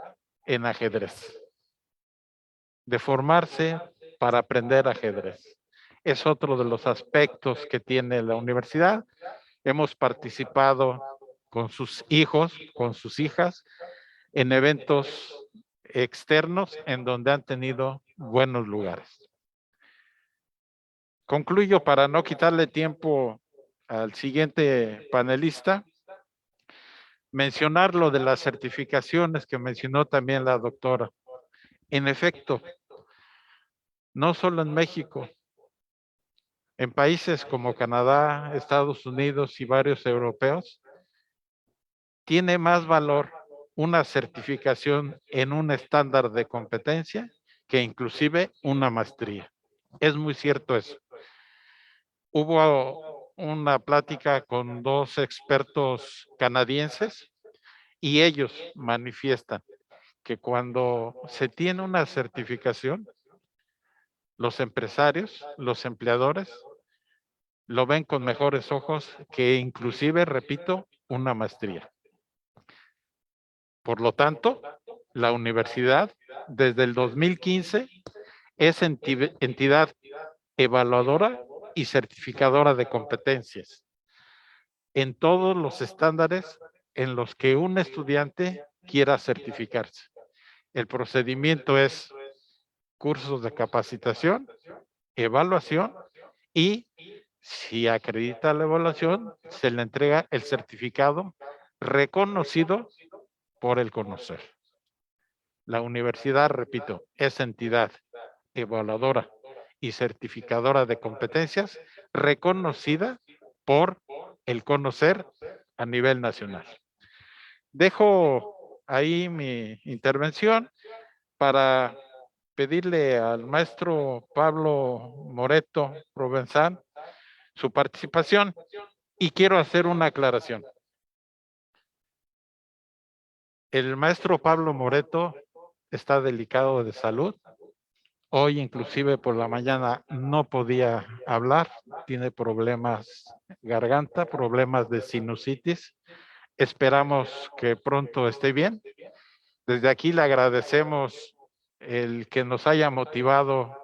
en ajedrez, de formarse para aprender ajedrez. Es otro de los aspectos que tiene la universidad. Hemos participado con sus hijos, con sus hijas, en eventos externos en donde han tenido buenos lugares. Concluyo para no quitarle tiempo al siguiente panelista, mencionar lo de las certificaciones que mencionó también la doctora. En efecto, no solo en México, en países como Canadá, Estados Unidos y varios europeos, tiene más valor una certificación en un estándar de competencia que inclusive una maestría. Es muy cierto eso. Hubo una plática con 2 expertos canadienses y ellos manifiestan que cuando se tiene una certificación, los empresarios, los empleadores, lo ven con mejores ojos que inclusive, repito, una maestría. Por lo tanto, la universidad desde el 2015 es entidad evaluadora y certificadora de competencias en todos los estándares en los que un estudiante quiera certificarse. El procedimiento es cursos de capacitación, evaluación y si acredita la evaluación, se le entrega el certificado reconocido por el conocer. La universidad, repito, es entidad evaluadora y certificadora de competencias reconocida por el conocer a nivel nacional. Dejo ahí mi intervención para pedirle al maestro Pablo Moreto Provenzán su participación y quiero hacer una aclaración. El maestro Pablo Moreto está delicado de salud. Hoy inclusive por la mañana no podía hablar, tiene problemas garganta, problemas de sinusitis. Esperamos que pronto esté bien. Desde aquí le agradecemos el que nos haya motivado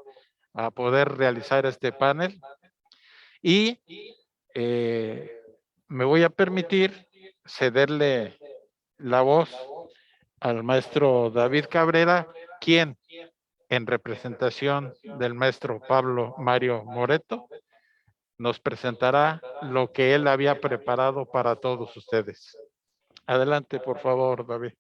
a poder realizar este panel y me voy a permitir cederle la voz al maestro David Cabrera, quien en representación del maestro Pablo Mario Moreto nos presentará lo que él había preparado para todos ustedes. Adelante, por favor, David.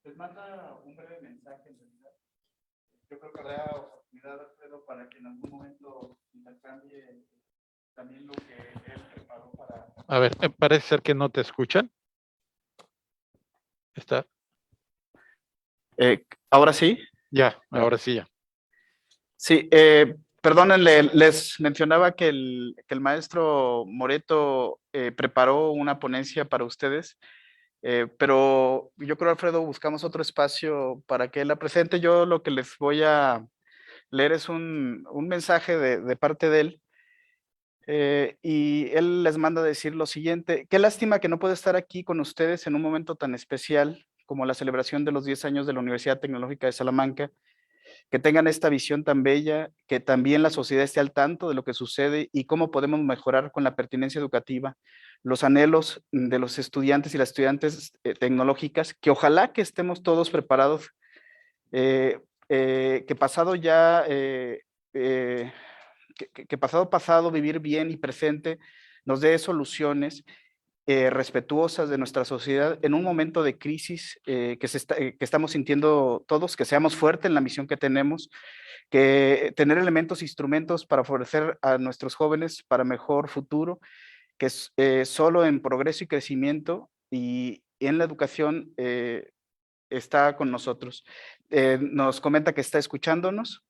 Les manda un breve mensaje en realidad. Yo creo que habrá oportunidad, Alfredo, para que en algún momento intercambie también lo que él preparó para...
A ver, parece ser que no te escuchan. ¿Está?
¿Ahora sí?
Ya, ahora sí ya.
Sí, perdónenle, les mencionaba que el maestro Moreto preparó una ponencia para ustedes, pero yo creo, Alfredo, buscamos otro espacio para que él la presente. Yo lo que les voy a leer es un mensaje de parte de él, y él les manda a decir lo siguiente: qué lástima que no pueda estar aquí con ustedes en un momento tan especial como la celebración de los 10 años de la Universidad Tecnológica de Salamanca, que tengan esta visión tan bella, que también la sociedad esté al tanto de lo que sucede y cómo podemos mejorar con la pertinencia educativa los anhelos de los estudiantes y las estudiantes tecnológicas, que ojalá que estemos todos preparados, que pasado ya, que pasado vivir bien y presente nos dé soluciones respetuosas de nuestra sociedad en un momento de crisis que estamos sintiendo todos, que seamos fuertes en la misión que tenemos, que tener elementos, instrumentos para favorecer a nuestros jóvenes para mejor futuro, que solo en progreso y crecimiento y en la educación está con nosotros. Nos comenta que está escuchándonos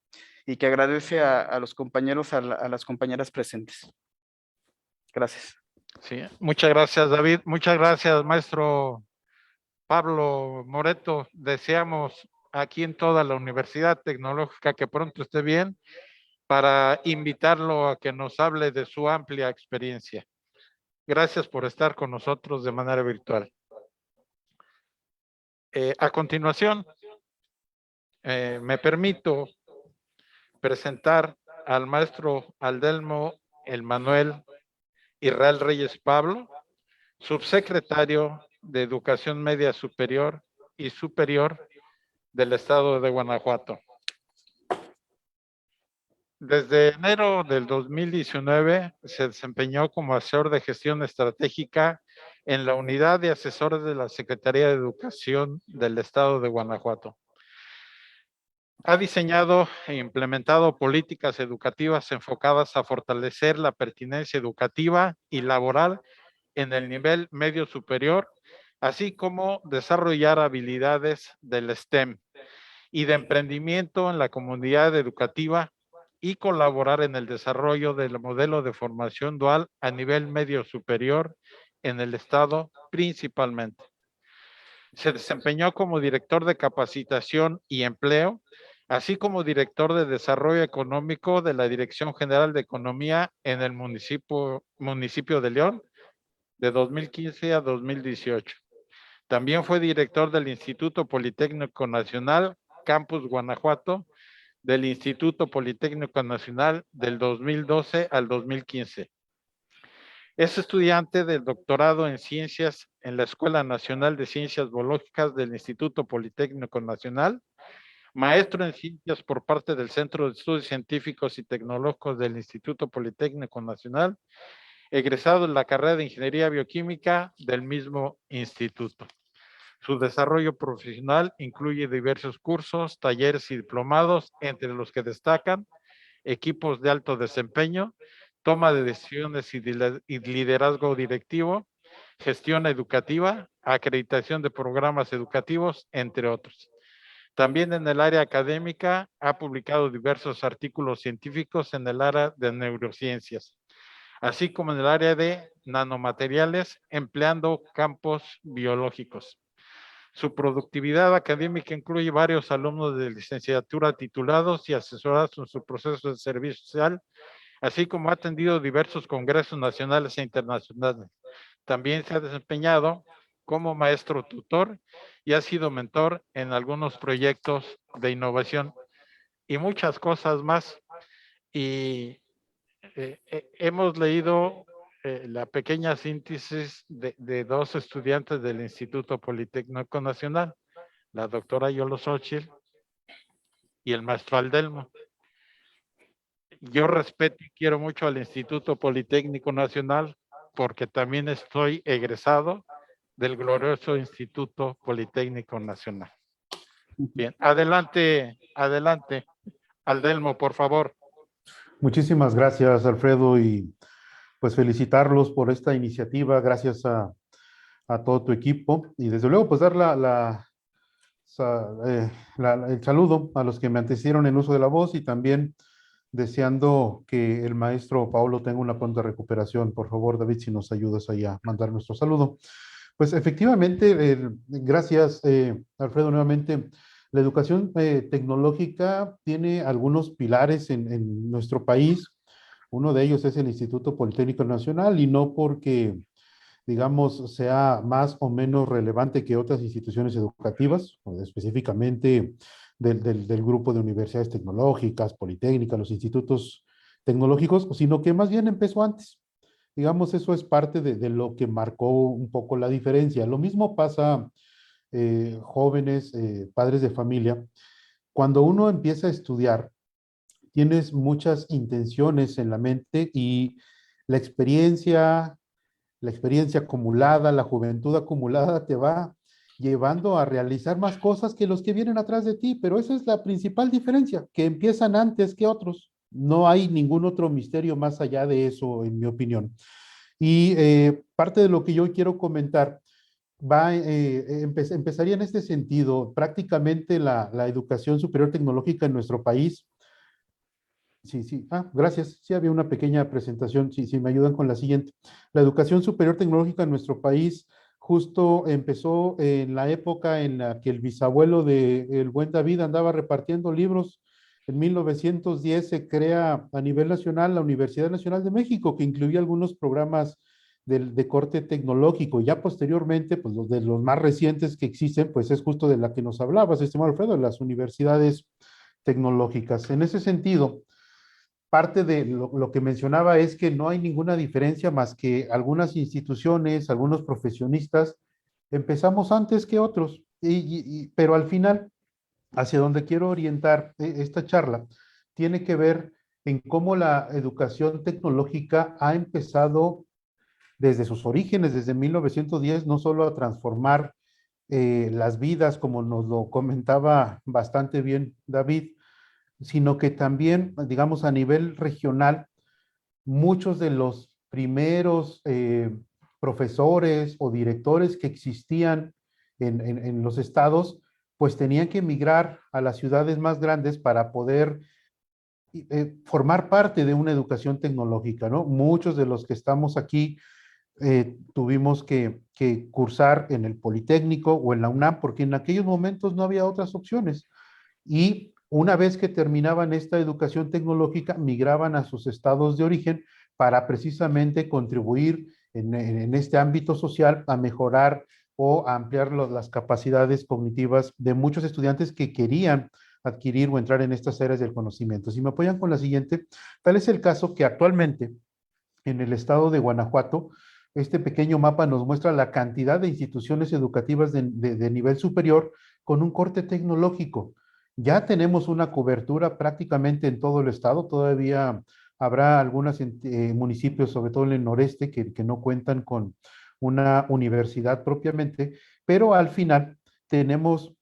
y que agradece a los compañeros, a las compañeras presentes. Gracias.
Sí, muchas gracias, David. Muchas gracias, maestro Pablo Moreto. Deseamos aquí en toda la Universidad Tecnológica que pronto esté bien para invitarlo a que nos hable de su amplia experiencia. Gracias por estar con nosotros de manera virtual. A continuación, me permito presentar al maestro Aldelmo Manuel Israel Reyes Pablo, subsecretario de Educación Media Superior y Superior del Estado de Guanajuato. Desde enero del 2019 se desempeñó como asesor de gestión estratégica en la unidad de asesores de la Secretaría de Educación del Estado de Guanajuato. Ha diseñado e implementado políticas educativas enfocadas a fortalecer la pertinencia educativa y laboral en el nivel medio superior, así como desarrollar habilidades del STEM y de emprendimiento en la comunidad educativa y colaborar en el desarrollo del modelo de formación dual a nivel medio superior en el Estado principalmente. Se desempeñó como director de capacitación y empleo, así como director de desarrollo económico de la Dirección General de Economía en el municipio de León de 2015 a 2018. También fue director del Instituto Politécnico Nacional, Campus Guanajuato, del Instituto Politécnico Nacional del 2012 al 2015. Es estudiante del doctorado en ciencias en la Escuela Nacional de Ciencias Biológicas del Instituto Politécnico Nacional, maestro en ciencias por parte del Centro de Estudios Científicos y Tecnológicos del Instituto Politécnico Nacional, egresado en la carrera de Ingeniería Bioquímica del mismo instituto. Su desarrollo profesional incluye diversos cursos, talleres y diplomados, entre los que destacan equipos de alto desempeño, toma de decisiones y liderazgo directivo, gestión educativa, acreditación de programas educativos, entre otros. También en el área académica ha publicado diversos artículos científicos en el área de neurociencias, así como en el área de nanomateriales, empleando campos biológicos. Su productividad académica incluye varios alumnos de licenciatura titulados y asesorados en su proceso de servicio social, así como ha atendido diversos congresos nacionales e internacionales. También se ha desempeñado como maestro tutor y ha sido mentor en algunos proyectos de innovación y muchas cosas más. Y hemos leído la pequeña síntesis de dos estudiantes del Instituto Politécnico Nacional, la doctora Yolo Xochitl y el maestro Aldelmo. Yo respeto y quiero mucho al Instituto Politécnico Nacional porque también estoy egresado del glorioso Instituto Politécnico Nacional. Bien, adelante, adelante. Aldelmo, por favor.
Muchísimas gracias, Alfredo, y pues felicitarlos por esta iniciativa. Gracias a todo tu equipo y desde luego pues dar el saludo a los que me antecedieron en uso de la voz y también deseando que el maestro Paulo tenga una pronta recuperación. Por favor, David, si nos ayudas ahí a mandar nuestro saludo. Pues efectivamente, gracias, Alfredo, nuevamente. La educación tecnológica tiene algunos pilares en nuestro país. Uno de ellos es el Instituto Politécnico Nacional y no porque digamos, sea más o menos relevante que otras instituciones educativas, específicamente del grupo de universidades tecnológicas, politécnicas, los institutos tecnológicos, sino que más bien empezó antes. Digamos, eso es parte de lo que marcó un poco la diferencia. Lo mismo pasa, jóvenes, padres de familia. Cuando uno empieza a estudiar, tienes muchas intenciones en la mente y la experiencia acumulada, la juventud acumulada te va llevando a realizar más cosas que los que vienen atrás de ti, pero esa es la principal diferencia, que empiezan antes que otros. No hay ningún otro misterio más allá de eso, en mi opinión. Y parte de lo que yo quiero comentar empezaría en este sentido. Prácticamente la educación superior tecnológica en nuestro país. Sí, sí. Gracias. Sí, había una pequeña presentación. Sí, sí, me ayudan con la siguiente. La educación superior tecnológica en nuestro país justo empezó en la época en la que el bisabuelo del buen David andaba repartiendo libros. En 1910 se crea a nivel nacional la Universidad Nacional de México, que incluía algunos programas de corte tecnológico. Ya posteriormente, pues los de los más recientes que existen, pues es justo de la que nos hablabas, estimado Alfredo, de las universidades tecnológicas. En ese sentido, parte de lo que mencionaba es que no hay ninguna diferencia más que algunas instituciones, algunos profesionistas, empezamos antes que otros, pero al final, hacia donde quiero orientar esta charla, tiene que ver en cómo la educación tecnológica ha empezado desde sus orígenes, desde 1910, no solo a transformar las vidas, como nos lo comentaba bastante bien David, sino que también, digamos, a nivel regional, muchos de los primeros profesores o directores que existían en los estados, pues tenían que emigrar a las ciudades más grandes para poder formar parte de una educación tecnológica, ¿no? Muchos de los que estamos aquí tuvimos que cursar en el Politécnico o en la UNAM, porque en aquellos momentos no había otras opciones. Y una vez que terminaban esta educación tecnológica, migraban a sus estados de origen para precisamente contribuir en este ámbito social a mejorar o a ampliar las capacidades cognitivas de muchos estudiantes que querían adquirir o entrar en estas áreas del conocimiento. Si me apoyan con la siguiente, tal es el caso que actualmente en el estado de Guanajuato, este pequeño mapa nos muestra la cantidad de instituciones educativas de nivel superior con un corte tecnológico. Ya tenemos una cobertura prácticamente en todo el estado, todavía habrá algunos municipios, sobre todo en el noreste, que no cuentan con una universidad propiamente, pero al final tenemos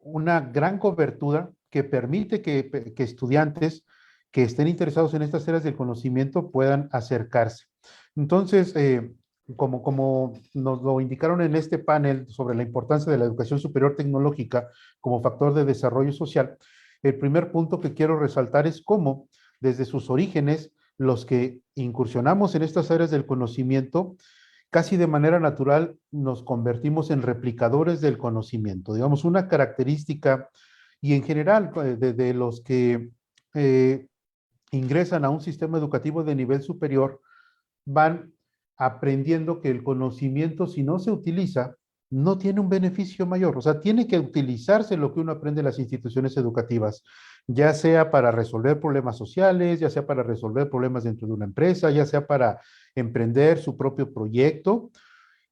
una gran cobertura que permite que estudiantes que estén interesados en estas áreas del conocimiento puedan acercarse. Entonces, como nos lo indicaron en este panel sobre la importancia de la educación superior tecnológica como factor de desarrollo social, el primer punto que quiero resaltar es cómo desde sus orígenes los que incursionamos en estas áreas del conocimiento casi de manera natural nos convertimos en replicadores del conocimiento. Digamos, una característica y en general de los que ingresan a un sistema educativo de nivel superior van aprendiendo que el conocimiento, si no se utiliza, no tiene un beneficio mayor. O sea, tiene que utilizarse lo que uno aprende en las instituciones educativas, ya sea para resolver problemas sociales, ya sea para resolver problemas dentro de una empresa, ya sea para emprender su propio proyecto.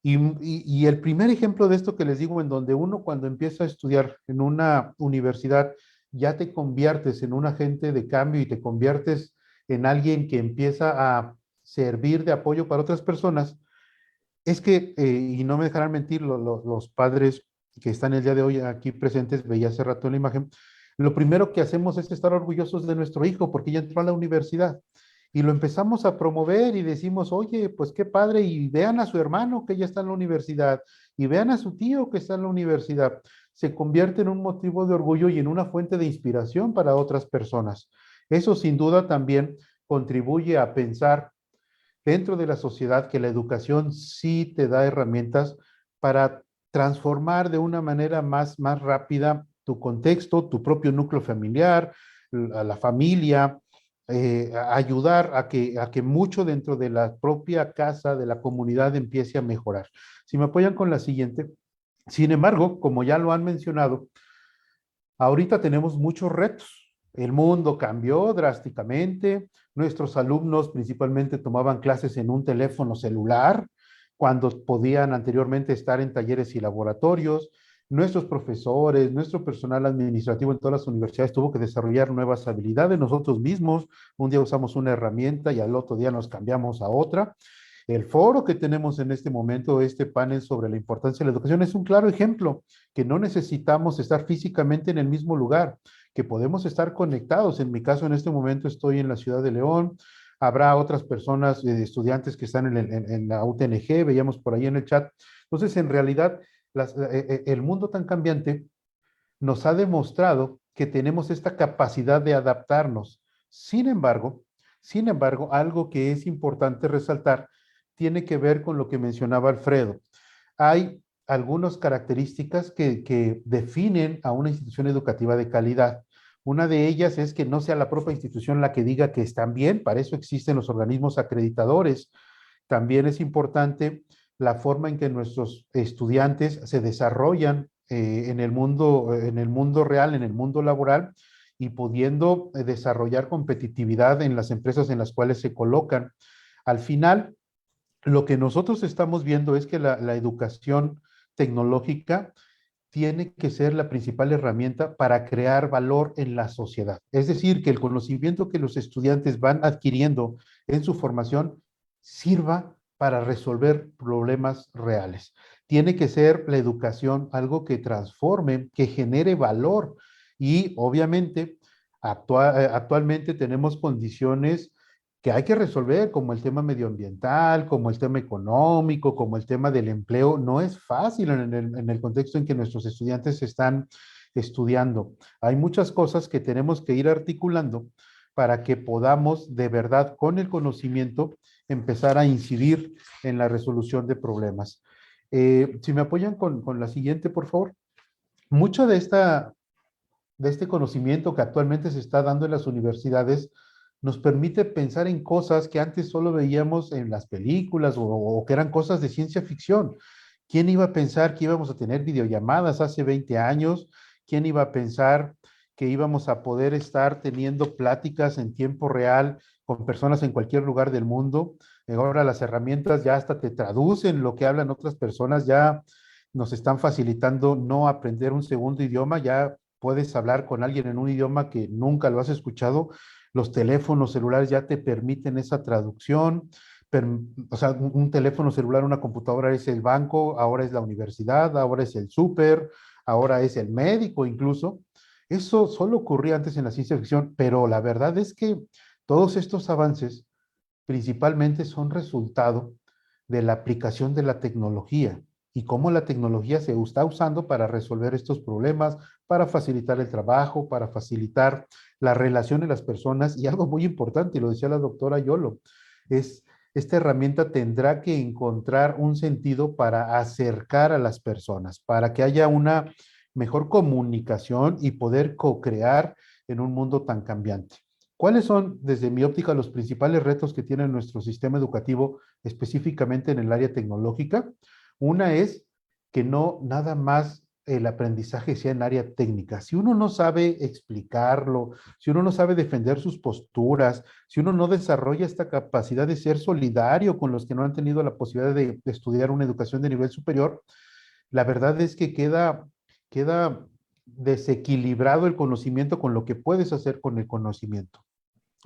Y el primer ejemplo de esto que les digo, en donde uno cuando empieza a estudiar en una universidad, ya te conviertes en un agente de cambio y te conviertes en alguien que empieza a servir de apoyo para otras personas, es que, y no me dejarán mentir los padres que están el día de hoy aquí presentes, veía hace rato en la imagen, lo primero que hacemos es estar orgullosos de nuestro hijo porque ya entró a la universidad y lo empezamos a promover y decimos, oye, pues qué padre, y vean a su hermano que ya está en la universidad y vean a su tío que está en la universidad. Se convierte en un motivo de orgullo y en una fuente de inspiración para otras personas. Eso sin duda también contribuye a pensar dentro de la sociedad que la educación sí te da herramientas para transformar de una manera más rápida tu contexto, tu propio núcleo familiar, a la familia, ayudar a que mucho dentro de la propia casa, de la comunidad empiece a mejorar. Si me apoyan con la siguiente. Sin embargo, como ya lo han mencionado, ahorita tenemos muchos retos. El mundo cambió drásticamente. Nuestros alumnos principalmente tomaban clases en un teléfono celular cuando podían anteriormente estar en talleres y laboratorios. Nuestros profesores, nuestro personal administrativo en todas las universidades tuvo que desarrollar nuevas habilidades nosotros mismos. Un día usamos una herramienta y al otro día nos cambiamos a otra. El foro que tenemos en este momento, este panel sobre la importancia de la educación, es un claro ejemplo que no necesitamos estar físicamente en el mismo lugar, que podemos estar conectados. En mi caso, en este momento estoy en la ciudad de León. Habrá otras personas, estudiantes que están en la UTNG, veíamos por ahí en el chat. Entonces, en realidad, el mundo tan cambiante nos ha demostrado que tenemos esta capacidad de adaptarnos. Sin embargo, algo que es importante resaltar tiene que ver con lo que mencionaba Alfredo. Hay algunas características que definen a una institución educativa de calidad. Una de ellas es que no sea la propia institución la que diga que están bien, para eso existen los organismos acreditadores. También es importante la forma en que nuestros estudiantes se desarrollan en el mundo real, en el mundo laboral, y pudiendo desarrollar competitividad en las empresas en las cuales se colocan. Al final, lo que nosotros estamos viendo es que la educación tecnológica tiene que ser la principal herramienta para crear valor en la sociedad. Es decir, que el conocimiento que los estudiantes van adquiriendo en su formación sirva para resolver problemas reales. Tiene que ser la educación algo que transforme, que genere valor. Y obviamente, actualmente tenemos condiciones que hay que resolver, como el tema medioambiental, como el tema económico, como el tema del empleo. No es fácil en el contexto en que nuestros estudiantes están estudiando. Hay muchas cosas que tenemos que ir articulando para que podamos de verdad, con el conocimiento, empezar a incidir en la resolución de problemas. Si me apoyan con la siguiente, por favor. Mucho de este conocimiento que actualmente se está dando en las universidades nos permite pensar en cosas que antes solo veíamos en las películas o que eran cosas de ciencia ficción. ¿Quién iba a pensar que íbamos a tener videollamadas hace 20 años? ¿Quién iba a pensar que íbamos a poder estar teniendo pláticas en tiempo real con personas en cualquier lugar del mundo? Ahora las herramientas ya hasta te traducen lo que hablan otras personas, ya nos están facilitando no aprender un segundo idioma, ya puedes hablar con alguien en un idioma que nunca lo has escuchado. Los teléfonos celulares ya te permiten esa traducción. O sea, un teléfono celular, una computadora es el banco, ahora es la universidad, ahora es el súper, ahora es el médico incluso. Eso solo ocurría antes en la ciencia ficción, pero la verdad es que todos estos avances principalmente son resultado de la aplicación de la tecnología y cómo la tecnología se está usando para resolver estos problemas, para facilitar el trabajo, para facilitar la relación de las personas. Y algo muy importante, y lo decía la doctora Yolo, es esta herramienta tendrá que encontrar un sentido para acercar a las personas, para que haya una mejor comunicación y poder co-crear en un mundo tan cambiante. ¿Cuáles son, desde mi óptica, los principales retos que tiene nuestro sistema educativo, específicamente en el área tecnológica? Una es que no nada más el aprendizaje sea en área técnica. Si uno no sabe explicarlo, si uno no sabe defender sus posturas, si uno no desarrolla esta capacidad de ser solidario con los que no han tenido la posibilidad de estudiar una educación de nivel superior, la verdad es que queda desequilibrado el conocimiento con lo que puedes hacer con el conocimiento.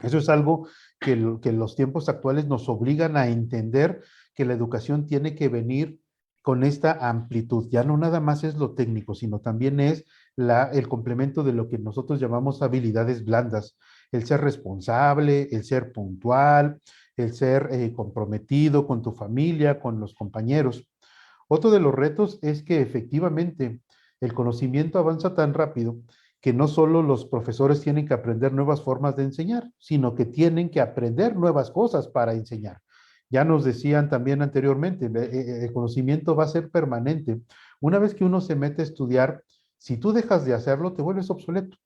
Eso es algo que los tiempos actuales nos obligan a entender, que la educación tiene que venir con esta amplitud. Ya no nada más es lo técnico, sino también es el complemento de lo que nosotros llamamos habilidades blandas. El ser responsable, el ser puntual, el ser comprometido con tu familia, con los compañeros. Otro de los retos es que efectivamente el conocimiento avanza tan rápido que no solo los profesores tienen que aprender nuevas formas de enseñar, sino que tienen que aprender nuevas cosas para enseñar. Ya nos decían también anteriormente, el conocimiento va a ser permanente. Una vez que uno se mete a estudiar, si tú dejas de hacerlo, te vuelves obsoleto.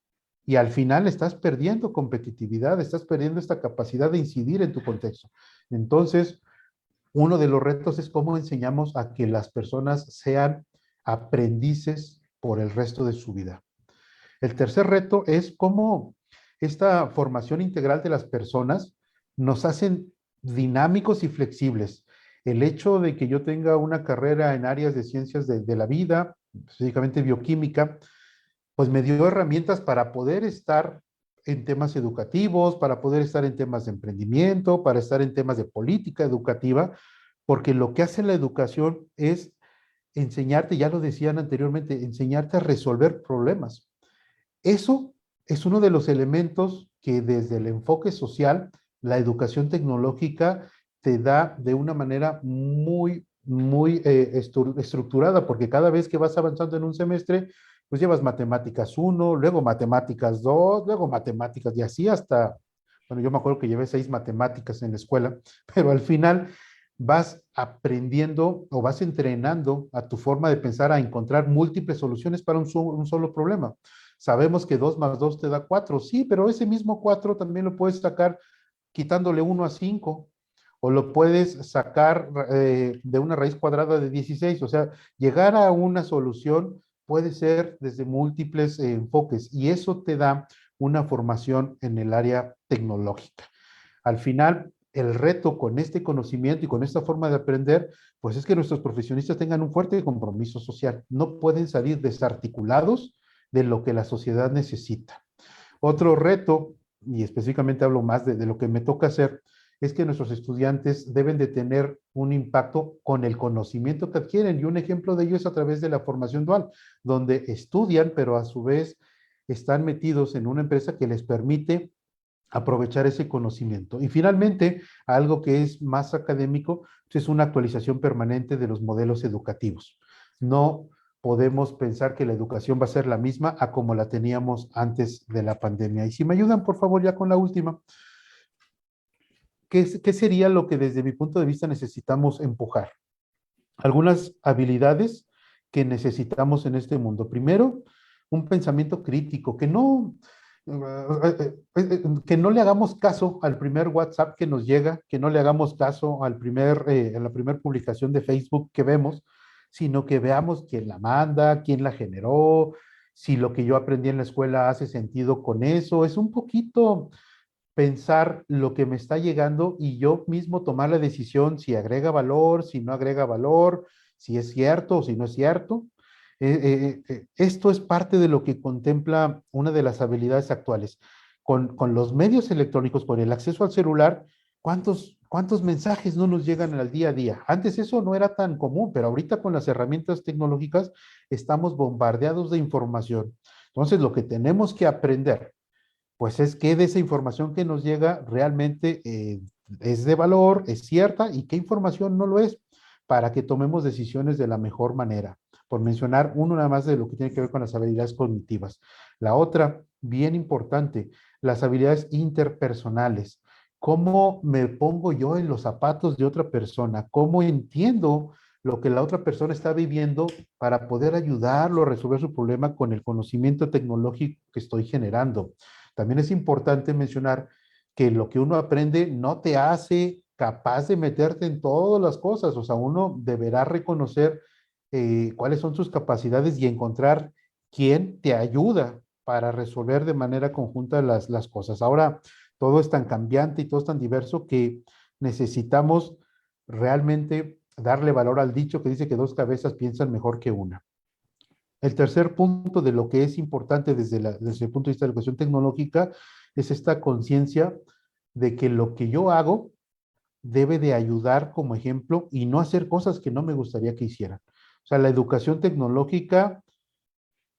Y al final estás perdiendo competitividad, estás perdiendo esta capacidad de incidir en tu contexto. Entonces, uno de los retos es cómo enseñamos a que las personas sean aprendices por el resto de su vida. El tercer reto es cómo esta formación integral de las personas nos hacen dinámicos y flexibles. El hecho de que yo tenga una carrera en áreas de ciencias de la vida, específicamente bioquímica, pues me dio herramientas para poder estar en temas educativos, para poder estar en temas de emprendimiento, para estar en temas de política educativa, porque lo que hace la educación es enseñarte, ya lo decían anteriormente, enseñarte a resolver problemas. Eso es uno de los elementos que desde el enfoque social, la educación tecnológica te da de una manera muy estructurada, porque cada vez que vas avanzando en un semestre, pues llevas matemáticas 1, luego matemáticas 2, luego matemáticas, y así hasta, bueno, yo me acuerdo que llevé 6 matemáticas en la escuela, pero al final vas aprendiendo o vas entrenando a tu forma de pensar a encontrar múltiples soluciones para un solo problema. Sabemos que 2 más 2 te da 4, sí, pero ese mismo 4 también lo puedes sacar quitándole 1 a 5, o lo puedes sacar de una raíz cuadrada de 16. O sea, llegar a una solución puede ser desde múltiples enfoques, y eso te da una formación en el área tecnológica. Al final, el reto con este conocimiento y con esta forma de aprender, pues es que nuestros profesionistas tengan un fuerte compromiso social. No pueden salir desarticulados de lo que la sociedad necesita. Otro reto, y específicamente hablo más de lo que me toca hacer, es que nuestros estudiantes deben de tener un impacto con el conocimiento que adquieren. Y un ejemplo de ello es a través de la formación dual, donde estudian, pero a su vez están metidos en una empresa que les permite aprovechar ese conocimiento. Y finalmente, algo que es más académico, pues es una actualización permanente de los modelos educativos. No podemos pensar que la educación va a ser la misma a como la teníamos antes de la pandemia. Y si me ayudan, por favor, ya con la última. ¿Qué sería lo que desde mi punto de vista necesitamos empujar? Algunas habilidades que necesitamos en este mundo. Primero, un pensamiento crítico, que no le hagamos caso al primer WhatsApp que nos llega, que no le hagamos caso a la primera publicación de Facebook que vemos, sino que veamos quién la manda, quién la generó, si lo que yo aprendí en la escuela hace sentido con eso. Es un poquito pensar lo que me está llegando y yo mismo tomar la decisión si agrega valor, si no agrega valor, si es cierto o si no es cierto. Esto es parte de lo que contempla una de las habilidades actuales. Con los medios electrónicos, con el acceso al celular, ¿cuántos mensajes no nos llegan al día a día? Antes eso no era tan común, pero ahorita con las herramientas tecnológicas estamos bombardeados de información. Entonces, lo que tenemos que aprender pues es que de esa información que nos llega realmente es de valor, es cierta y qué información no lo es, para que tomemos decisiones de la mejor manera. Por mencionar uno nada más de lo que tiene que ver con las habilidades cognitivas. La otra, bien importante, las habilidades interpersonales. ¿Cómo me pongo yo en los zapatos de otra persona? ¿Cómo entiendo lo que la otra persona está viviendo para poder ayudarlo a resolver su problema con el conocimiento tecnológico que estoy generando? También es importante mencionar que lo que uno aprende no te hace capaz de meterte en todas las cosas. O sea, uno deberá reconocer cuáles son sus capacidades y encontrar quién te ayuda para resolver de manera conjunta las cosas. Ahora, todo es tan cambiante y todo es tan diverso que necesitamos realmente darle valor al dicho que dice que dos cabezas piensan mejor que una. El tercer punto de lo que es importante desde el punto de vista de la educación tecnológica es esta conciencia de que lo que yo hago debe de ayudar como ejemplo y no hacer cosas que no me gustaría que hicieran. O sea, la educación tecnológica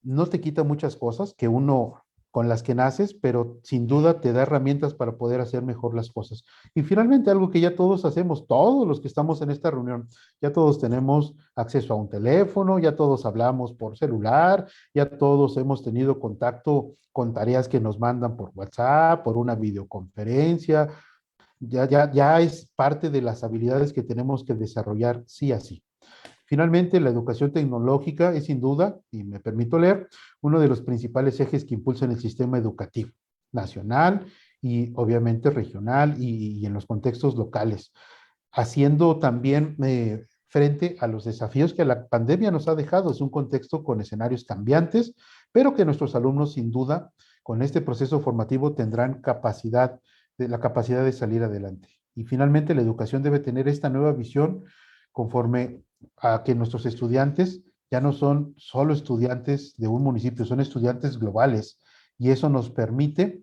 no te quita muchas cosas que uno con las que naces, pero sin duda te da herramientas para poder hacer mejor las cosas. Y finalmente, algo que ya todos hacemos, todos los que estamos en esta reunión, ya todos tenemos acceso a un teléfono, ya todos hablamos por celular, ya todos hemos tenido contacto con tareas que nos mandan por WhatsApp, por una videoconferencia, ya es parte de las habilidades que tenemos que desarrollar sí a sí. Finalmente, la educación tecnológica es sin duda, y me permito leer, uno de los principales ejes que impulsan el sistema educativo nacional y obviamente regional y en los contextos locales, haciendo también frente a los desafíos que la pandemia nos ha dejado. Es un contexto con escenarios cambiantes, pero que nuestros alumnos sin duda con este proceso formativo tendrán la capacidad de salir adelante. Y finalmente, la educación debe tener esta nueva visión conforme a que nuestros estudiantes ya no son solo estudiantes de un municipio, son estudiantes globales y eso nos permite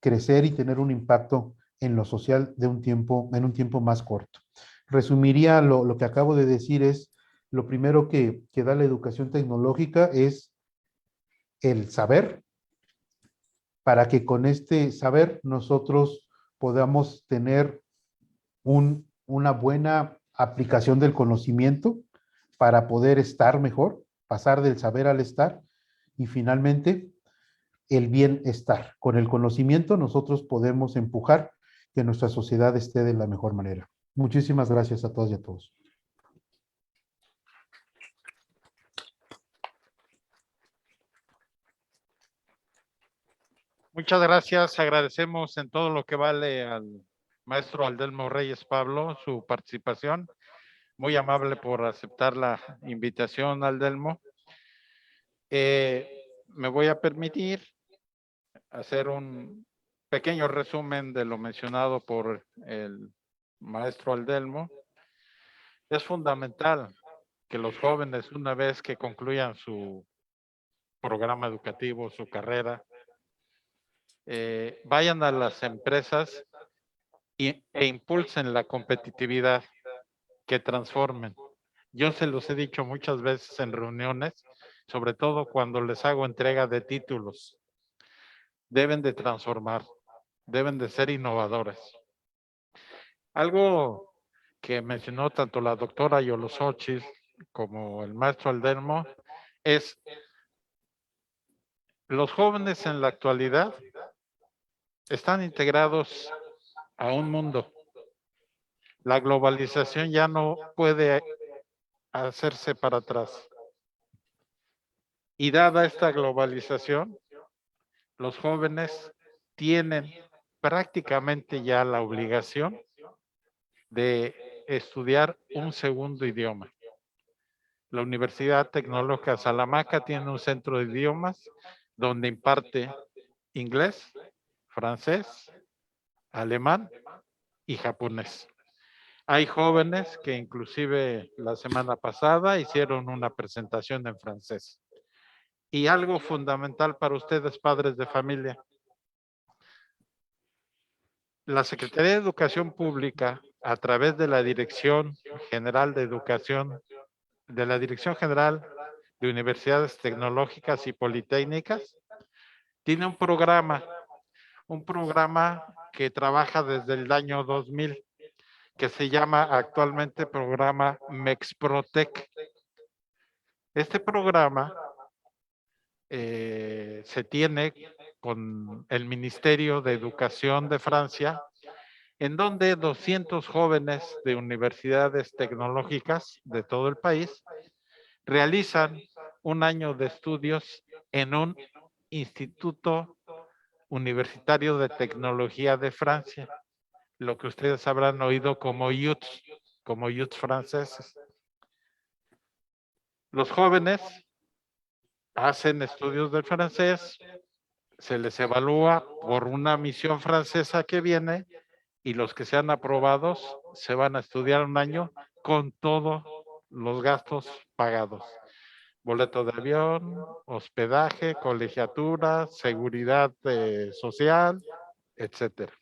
crecer y tener un impacto en lo social en un tiempo más corto. Resumiría lo que acabo de decir es, lo primero que da la educación tecnológica es el saber, para que con este saber nosotros podamos tener una buena aplicación del conocimiento para poder estar mejor, pasar del saber al estar y finalmente el bienestar. Con el conocimiento nosotros podemos empujar que nuestra sociedad esté de la mejor manera. Muchísimas gracias a todos y a todos.
Muchas gracias. Agradecemos en todo lo que vale al maestro Aldelmo Reyes Pablo su participación. Muy amable por aceptar la invitación, Aldelmo. Me voy a permitir hacer un pequeño resumen de lo mencionado por el maestro Aldelmo, es fundamental que los jóvenes, una vez que concluyan su programa educativo, su carrera, vayan a las empresas e impulsen la competitividad, que transformen. Yo se los he dicho muchas veces en reuniones, sobre todo cuando les hago entrega de títulos. Deben de transformar, deben de ser innovadores. Algo que mencionó tanto la doctora Yolosóchil como el maestro Aldelmo es los jóvenes en la actualidad están integrados a un mundo. La globalización ya no puede hacerse para atrás. Y dada esta globalización, los jóvenes tienen prácticamente ya la obligación de estudiar un segundo idioma. La Universidad Tecnológica Salamanca tiene un centro de idiomas donde imparte inglés, francés, alemán y japonés. Hay jóvenes que inclusive la semana pasada hicieron una presentación en francés. Y algo fundamental para ustedes, padres de familia. La Secretaría de Educación Pública, a través de la Dirección General de Educación, de la Dirección General de Universidades Tecnológicas y Politécnicas, tiene un programa que trabaja desde el año 2000, que se llama actualmente programa Mexprotec. Este programa se tiene con el Ministerio de Educación de Francia, en donde 200 jóvenes de universidades tecnológicas de todo el país realizan un año de estudios en un instituto universitario de tecnología de Francia, lo que ustedes habrán oído como youth franceses. Los jóvenes hacen estudios del francés, se les evalúa por una misión francesa que viene y los que sean aprobados se van a estudiar un año con todos los gastos pagados. Boleto de avión, hospedaje, colegiatura, seguridad social, etcétera.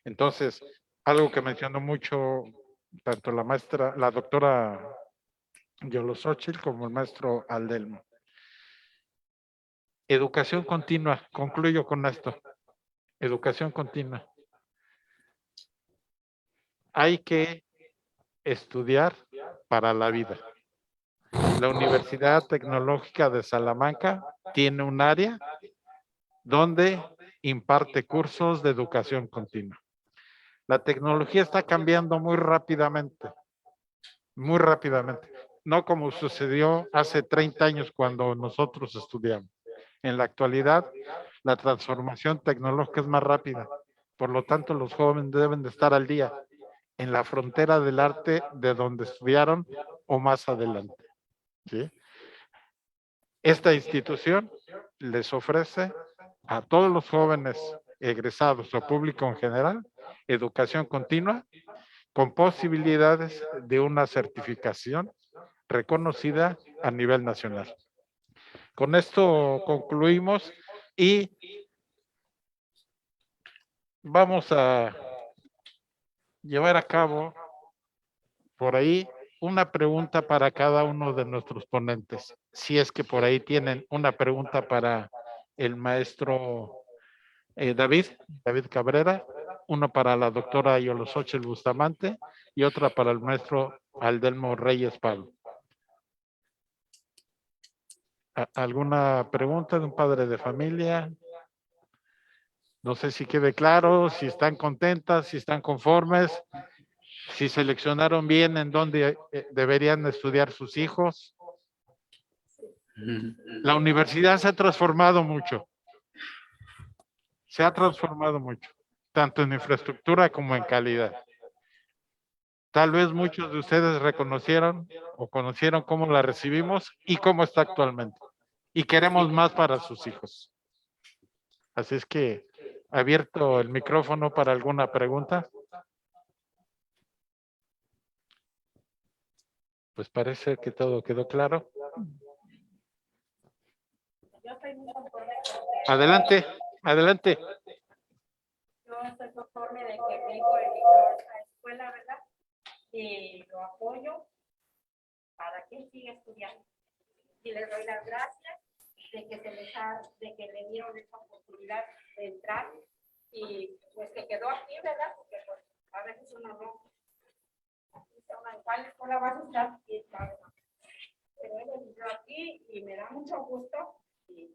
Entonces, algo que mencionó mucho tanto la doctora Yolosóchil como el maestro Aldelmo. Educación continua, concluyo con esto. Educación continua. Hay que estudiar para la vida. La Universidad Tecnológica de Salamanca tiene un área donde imparte cursos de educación continua. La tecnología está cambiando muy rápidamente, no como sucedió hace 30 años cuando nosotros estudiamos. En la actualidad, la transformación tecnológica es más rápida, por lo tanto los jóvenes deben de estar al día en la frontera del arte de donde estudiaron o más adelante. ¿Sí? Esta institución les ofrece a todos los jóvenes egresados o público en general educación continua con posibilidades de una certificación reconocida a nivel nacional. Con esto concluimos y vamos a llevar a cabo por ahí una pregunta para cada uno de nuestros ponentes. Si es que por ahí tienen una pregunta para el maestro David Cabrera, uno para la doctora Yolosóchil Bustamante y otra para el maestro Aldelmo Reyes Pablo. ¿Alguna pregunta de un padre de familia? No sé si quede claro, si están contentas, si están conformes, si seleccionaron bien en dónde deberían estudiar sus hijos. La universidad se ha transformado mucho. Se ha transformado mucho, tanto en infraestructura como en calidad. Tal vez muchos de ustedes reconocieron o conocieron cómo la recibimos y cómo está actualmente. Y queremos más para sus hijos. Así es que abierto el micrófono para alguna pregunta. Pues parece que todo quedó claro. Adelante, adelante.
Yo estoy conforme de que mi hijo eligió esta escuela, ¿verdad? Y lo apoyo para que siga estudiando. Y les doy las gracias de que de que le dieron esta oportunidad de entrar y pues que quedó aquí, ¿verdad? Porque pues a veces uno no dice en cuál escuela vas a estar y sabe. Pero él eligió aquí y me da mucho gusto y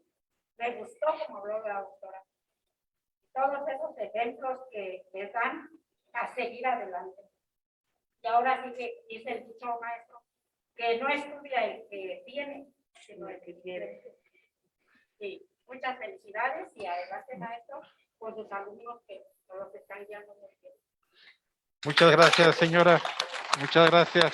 me gustó como habló la doctora. Todos esos ejemplos que les dan a seguir adelante. Y ahora sí que dice el dicho maestro, que no estudia el que tiene, sino el que quiere. Sí, muchas felicidades y adelante maestro por sus alumnos que todos están guiando muy bien.
Muchas gracias, señora. Muchas gracias.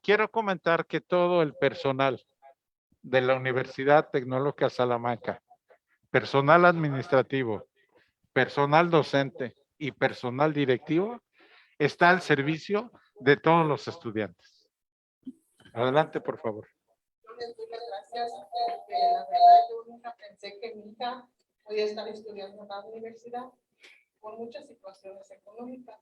Quiero comentar que todo el personal de la Universidad Tecnológica Salamanca, personal administrativo, personal docente y personal directivo, está al servicio de todos los estudiantes. Adelante, por favor.
Yo les doy las gracias porque la verdad yo nunca pensé que mi hija podía estar estudiando en la universidad por muchas situaciones económicas,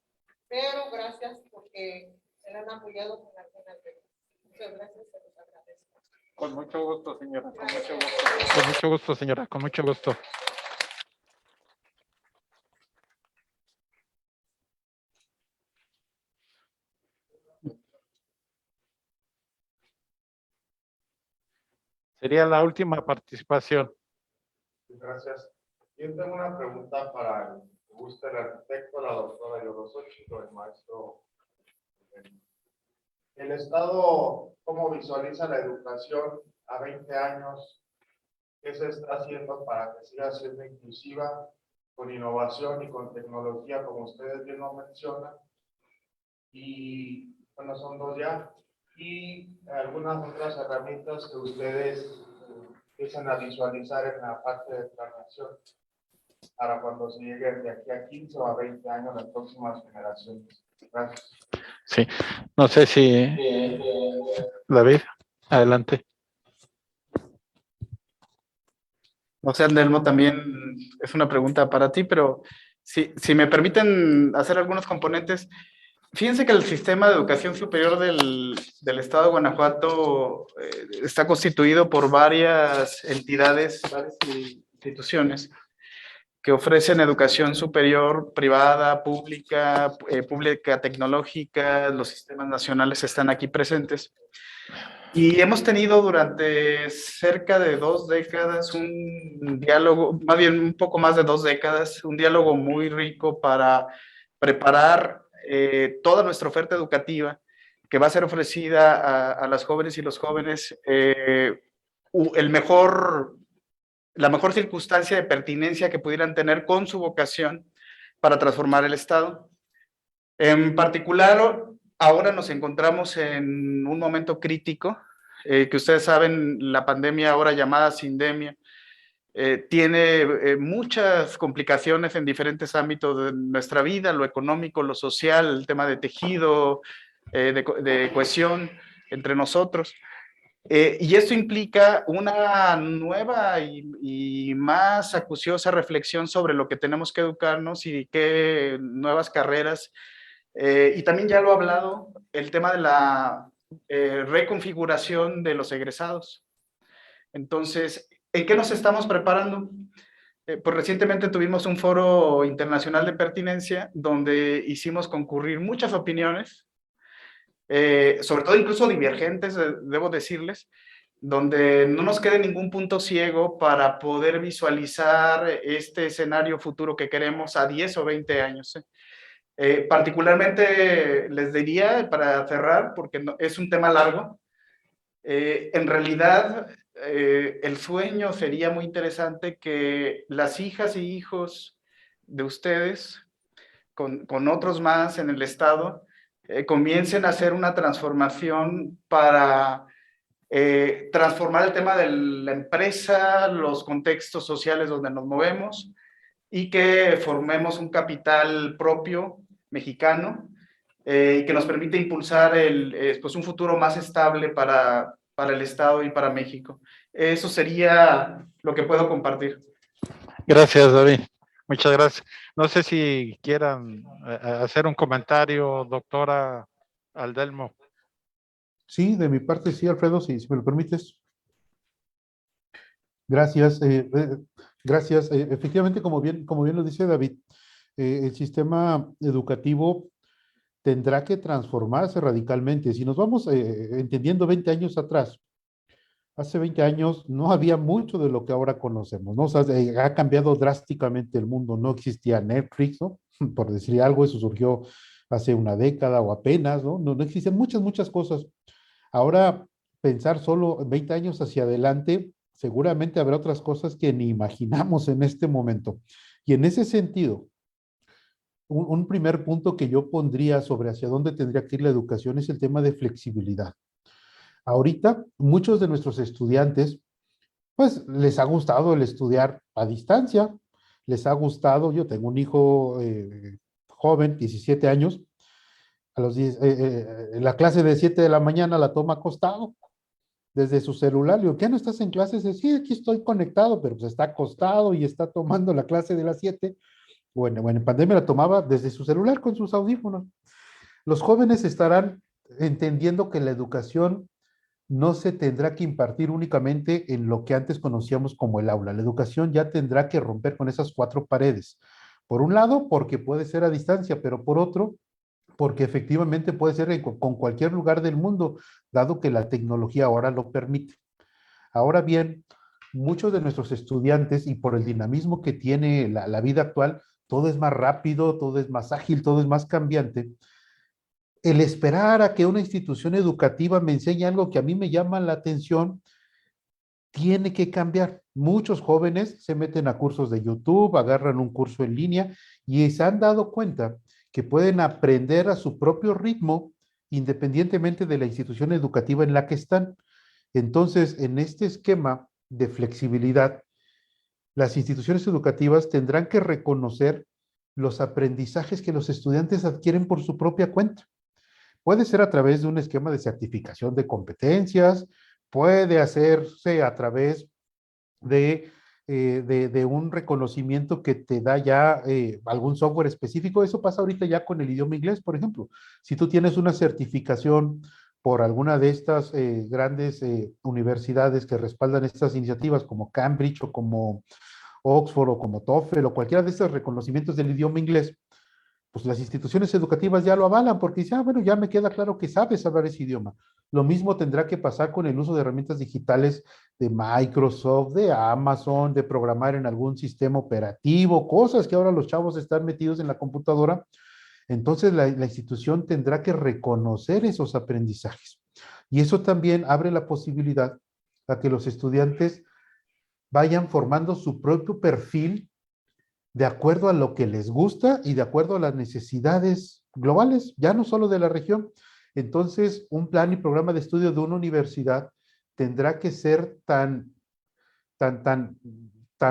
pero gracias porque se la han apoyado con algunas becas. Muchas gracias, se los agradezco.
Con mucho gusto, señora. Con mucho gusto. Con mucho gusto, señora. Con mucho gusto. Sería la última participación.
Gracias. Yo tengo una pregunta para el arquitecto, la doctora Yolosochitl o el maestro. El Estado, ¿cómo visualiza la educación a 20 años? ¿Qué se está haciendo para que siga siendo inclusiva, con innovación y con tecnología, como ustedes bien lo mencionan? Y bueno, son dos ya. Y algunas otras herramientas que ustedes empiezan a visualizar en la parte de planeación para cuando se llegue de aquí a 15 o a 20 años las próximas generaciones. Gracias.
Sí, no sé si David, adelante.
O sea, Andelmo, también es una pregunta para ti, pero si me permiten hacer algunos componentes. Fíjense que el sistema de educación superior del Estado de Guanajuato está constituido por varias entidades, varias instituciones que ofrecen educación superior privada, pública, pública tecnológica. Los sistemas nacionales están aquí presentes. Y hemos tenido durante cerca de 2 décadas un diálogo, más bien un poco más de 2 décadas, un diálogo muy rico para preparar toda nuestra oferta educativa que va a ser ofrecida a las jóvenes y los jóvenes, la mejor circunstancia de pertinencia que pudieran tener con su vocación para transformar el Estado. En particular, ahora nos encontramos en un momento crítico, que ustedes saben, la pandemia ahora llamada sindemia, tiene muchas complicaciones en diferentes ámbitos de nuestra vida, lo económico, lo social, el tema de tejido, de cohesión entre nosotros. Y esto implica una nueva y más acuciosa reflexión sobre lo que tenemos que educarnos y qué nuevas carreras. Y también ya lo he hablado, el tema de la reconfiguración de los egresados. Entonces, ¿en qué nos estamos preparando? Pues recientemente tuvimos un foro internacional de pertinencia donde hicimos concurrir muchas opiniones, sobre todo incluso divergentes, debo decirles, donde no nos quede ningún punto ciego para poder visualizar este escenario futuro que queremos a 10 o 20 años. Particularmente les diría, para cerrar, porque es un tema largo, en realidad el sueño sería muy interesante que las hijas y hijos de ustedes, con otros más en el Estado, comiencen a hacer una transformación para transformar el tema de la empresa, los contextos sociales donde nos movemos, y que formemos un capital propio mexicano y que nos permite impulsar pues un futuro más estable para el Estado y para México. Eso sería lo que puedo compartir.
Gracias, David. Muchas gracias. No sé si quieran hacer un comentario, doctora Aldelmo.
Sí, de mi parte sí, Alfredo, si me lo permites. Gracias, gracias. Efectivamente, como bien lo dice David, el sistema educativo tendrá que transformarse radicalmente. Si nos vamos entendiendo 20 años atrás, hace 20 años no había mucho de lo que ahora conocemos, ¿no? O sea, ha cambiado drásticamente el mundo. No existía Netflix, ¿no? Por decir algo, eso surgió hace una década o apenas, ¿no? No existen muchas cosas. Ahora, pensar solo 20 años hacia adelante, seguramente habrá otras cosas que ni imaginamos en este momento. Y en ese sentido, un primer punto que yo pondría sobre hacia dónde tendría que ir la educación es el tema de flexibilidad. Ahorita, muchos de nuestros estudiantes, pues les ha gustado el estudiar a distancia, les ha gustado, yo tengo un hijo joven, 17 años, a los 10, la clase de 7 de la mañana la toma acostado desde su celular. Le digo, ¿qué no estás en clases? Sí, aquí estoy conectado, pero pues está acostado y está tomando la clase de las 7. Bueno, en pandemia la tomaba desde su celular con sus audífonos. Los jóvenes estarán entendiendo que la educación no se tendrá que impartir únicamente en lo que antes conocíamos como el aula. La educación ya tendrá que romper con esas 4 paredes. Por un lado, porque puede ser a distancia, pero por otro, porque efectivamente puede ser con cualquier lugar del mundo, dado que la tecnología ahora lo permite. Ahora bien, muchos de nuestros estudiantes, y por el dinamismo que tiene la vida actual, todo es más rápido, todo es más ágil, todo es más cambiante. El esperar a que una institución educativa me enseñe algo que a mí me llama la atención, tiene que cambiar. Muchos jóvenes se meten a cursos de YouTube, agarran un curso en línea y se han dado cuenta que pueden aprender a su propio ritmo independientemente de la institución educativa en la que están. Entonces, en este esquema de flexibilidad, las instituciones educativas tendrán que reconocer los aprendizajes que los estudiantes adquieren por su propia cuenta. Puede ser a través de un esquema de certificación de competencias, puede hacerse a través de un reconocimiento que te da ya algún software específico. Eso pasa ahorita ya con el idioma inglés, por ejemplo. Si tú tienes una certificación por alguna de estas grandes universidades que respaldan estas iniciativas, como Cambridge o como Oxford o como TOEFL o cualquiera de estos reconocimientos del idioma inglés, pues las instituciones educativas ya lo avalan porque dicen, bueno, ya me queda claro que sabes hablar ese idioma. Lo mismo tendrá que pasar con el uso de herramientas digitales de Microsoft, de Amazon, de programar en algún sistema operativo, cosas que ahora los chavos están metidos en la computadora. Entonces la institución tendrá que reconocer esos aprendizajes. Y eso también abre la posibilidad a que los estudiantes vayan formando su propio perfil de acuerdo a lo que les gusta y de acuerdo a las necesidades globales, ya no solo de la región. Entonces, un plan y programa de estudio de una universidad tendrá que ser tan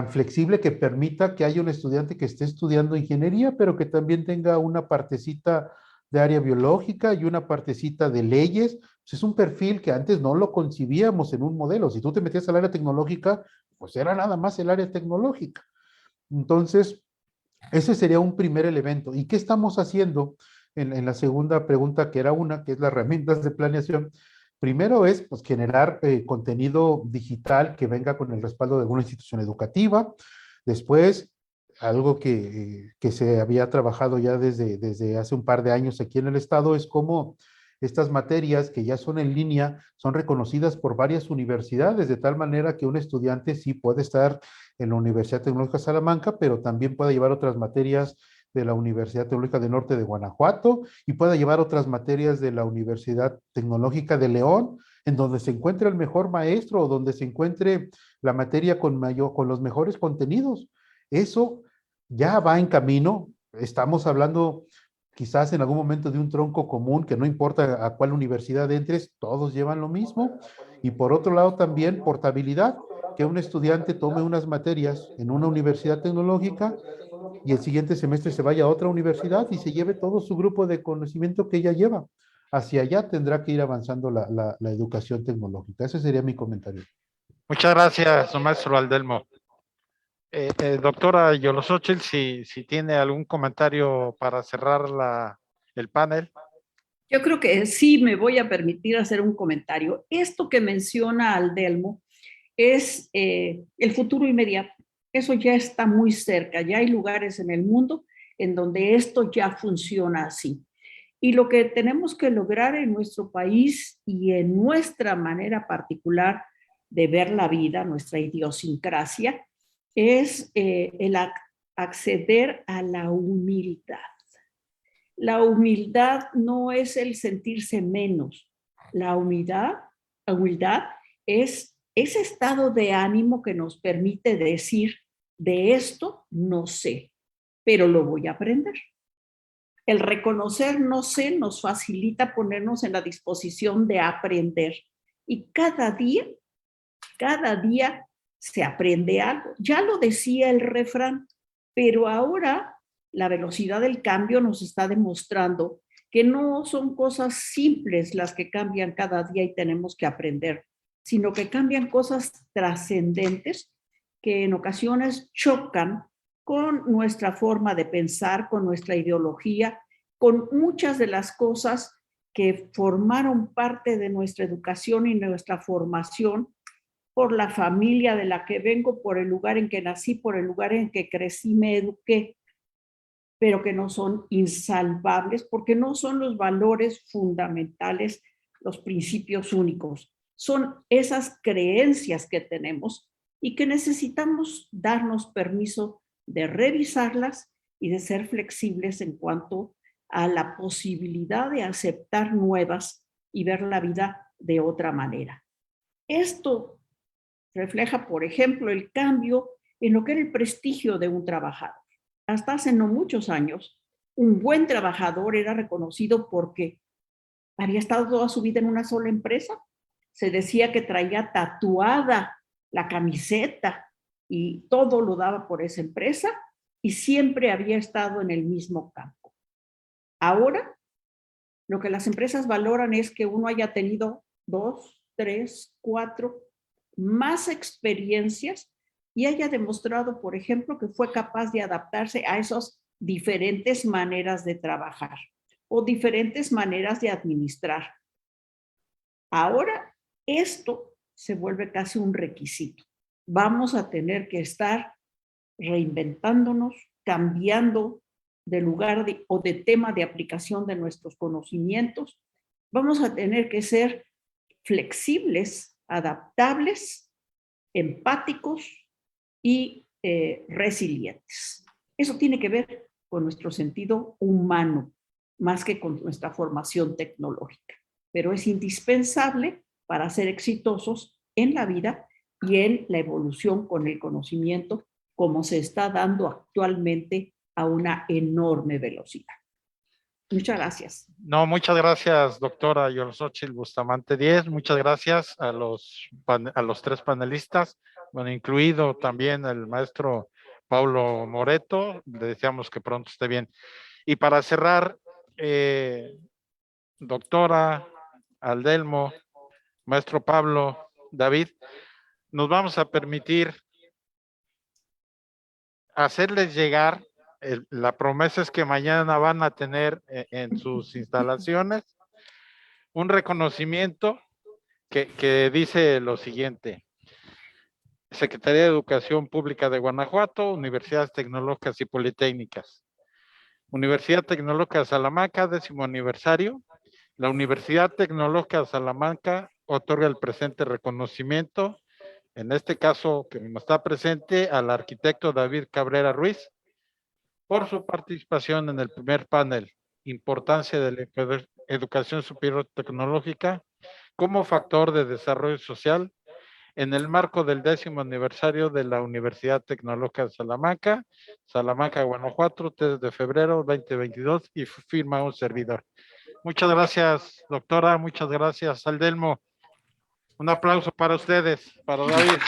flexible que permita que haya un estudiante que esté estudiando ingeniería, pero que también tenga una partecita de área biológica y una partecita de leyes. Pues es un perfil que antes no lo concibíamos en un modelo. Si tú te metías al área tecnológica, pues era nada más el área tecnológica. Entonces, ese sería un primer elemento. ¿Y qué estamos haciendo en la segunda pregunta, que es las herramientas de planeación? Primero es pues, generar contenido digital que venga con el respaldo de alguna institución educativa. Después, algo que se había trabajado ya desde hace un par de años aquí en el estado es cómo estas materias que ya son en línea son reconocidas por varias universidades, de tal manera que un estudiante sí puede estar en la Universidad Tecnológica de Salamanca, pero también puede llevar otras materias de la Universidad Tecnológica del Norte de Guanajuato y puede llevar otras materias de la Universidad Tecnológica de León, en donde se encuentre el mejor maestro o donde se encuentre la materia con los mejores contenidos. Eso ya va en camino. Estamos hablando quizás en algún momento de un tronco común, que no importa a cuál universidad entres, todos llevan lo mismo. Y por otro lado también portabilidad, que un estudiante tome unas materias en una universidad tecnológica y el siguiente semestre se vaya a otra universidad y se lleve todo su grupo de conocimiento que ella lleva. Hacia allá tendrá que ir avanzando la educación tecnológica. Ese sería mi comentario.
Muchas gracias, maestro Aldelmo. Doctora Yolosóchil, si tiene algún comentario para cerrar el panel.
Yo creo que sí me voy a permitir hacer un comentario. Esto que menciona Aldelmo es el futuro inmediato. Eso ya está muy cerca. Ya hay lugares en el mundo en donde esto ya funciona así. Y lo que tenemos que lograr en nuestro país y en nuestra manera particular de ver la vida, nuestra idiosincrasia, es el acceder a la humildad. La humildad no es el sentirse menos. La humildad es ese estado de ánimo que nos permite decir, de esto no sé, pero lo voy a aprender. El reconocer no sé nos facilita ponernos en la disposición de aprender. Y cada día se aprende algo. Ya lo decía el refrán, pero ahora la velocidad del cambio nos está demostrando que no son cosas simples las que cambian cada día y tenemos que aprender, sino que cambian cosas trascendentes que en ocasiones chocan con nuestra forma de pensar, con nuestra ideología, con muchas de las cosas que formaron parte de nuestra educación y nuestra formación por la familia de la que vengo, por el lugar en que nací, por el lugar en que crecí, me eduqué, pero que no son insalvables porque no son los valores fundamentales, los principios únicos. Son esas creencias que tenemos y que necesitamos darnos permiso de revisarlas y de ser flexibles en cuanto a la posibilidad de aceptar nuevas y ver la vida de otra manera. Esto refleja, por ejemplo, el cambio en lo que era el prestigio de un trabajador. Hasta hace no muchos años, un buen trabajador era reconocido porque había estado toda su vida en una sola empresa. Se decía que traía tatuada la camiseta y todo lo daba por esa empresa y siempre había estado en el mismo campo. Ahora, lo que las empresas valoran es que uno haya tenido 2, 3, 4 más experiencias y haya demostrado, por ejemplo, que fue capaz de adaptarse a esas diferentes maneras de trabajar o diferentes maneras de administrar. Ahora, esto se vuelve casi un requisito. Vamos a tener que estar reinventándonos, cambiando de lugar o de tema de aplicación de nuestros conocimientos. Vamos a tener que ser flexibles, adaptables, empáticos y resilientes. Eso tiene que ver con nuestro sentido humano, más que con nuestra formación tecnológica. Pero es indispensable para ser exitosos en la vida y en la evolución con el conocimiento, como se está dando actualmente a una enorme velocidad. Muchas gracias.
No, muchas gracias, doctora Yolosóchil Bustamante Díez. Muchas gracias a los 3 panelistas, bueno, incluido también el maestro Paulo Moreto. Le deseamos que pronto esté bien. Y para cerrar, doctora Aldelmo, maestro Pablo, David, nos vamos a permitir hacerles llegar, la promesa es que mañana van a tener en sus instalaciones un reconocimiento que dice lo siguiente: Secretaría de Educación Pública de Guanajuato, Universidades Tecnológicas y Politécnicas. Universidad Tecnológica de Salamanca, 10º aniversario. La Universidad Tecnológica de Salamanca otorga el presente reconocimiento, en este caso que no está presente, al arquitecto David Cabrera Ruiz, por su participación en el primer panel, Importancia de la Educación Superior Tecnológica como factor de desarrollo social en el marco del 10º aniversario de la Universidad Tecnológica de Salamanca, Salamanca, Guanajuato, 3 de febrero 2022, y firma un servidor. Muchas gracias, doctora. Muchas gracias, Aldelmo. Un aplauso para ustedes, para David.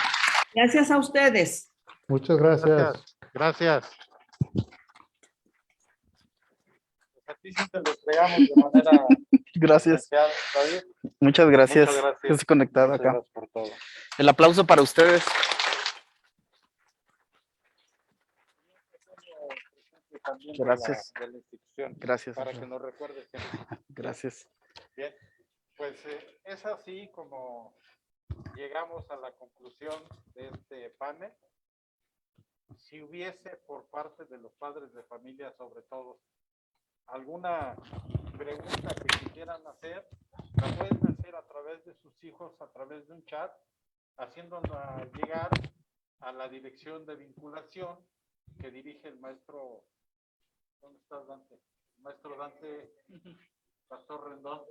Gracias a ustedes.
Muchas gracias.
Gracias. A ti sí te lo entregamos de manera
Gracias.
especial, David.
Muchas gracias.
Muchas gracias.
Estoy conectado
Muchas
acá.
gracias por todo.
El aplauso para ustedes.
También
Gracias.
de la institución,
Gracias.
para que nos recuerdes siempre.
Gracias.
Bien, pues es así como llegamos a la conclusión de este panel. Si hubiese por parte de los padres de familia, sobre todo, alguna pregunta que quisieran hacer, la pueden hacer a través de sus hijos, a través de un chat, haciéndola llegar a la dirección de vinculación que dirige el maestro. ¿Dónde estás, Dante? Maestro Dante, Pastor Rendón.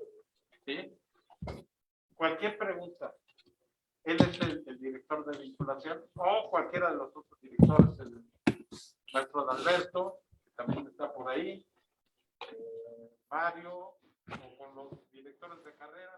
¿Sí? Cualquier pregunta. Él es el director de vinculación, o cualquiera de los otros directores, el maestro Adalberto, que también está por ahí, Mario, o con los directores de carrera.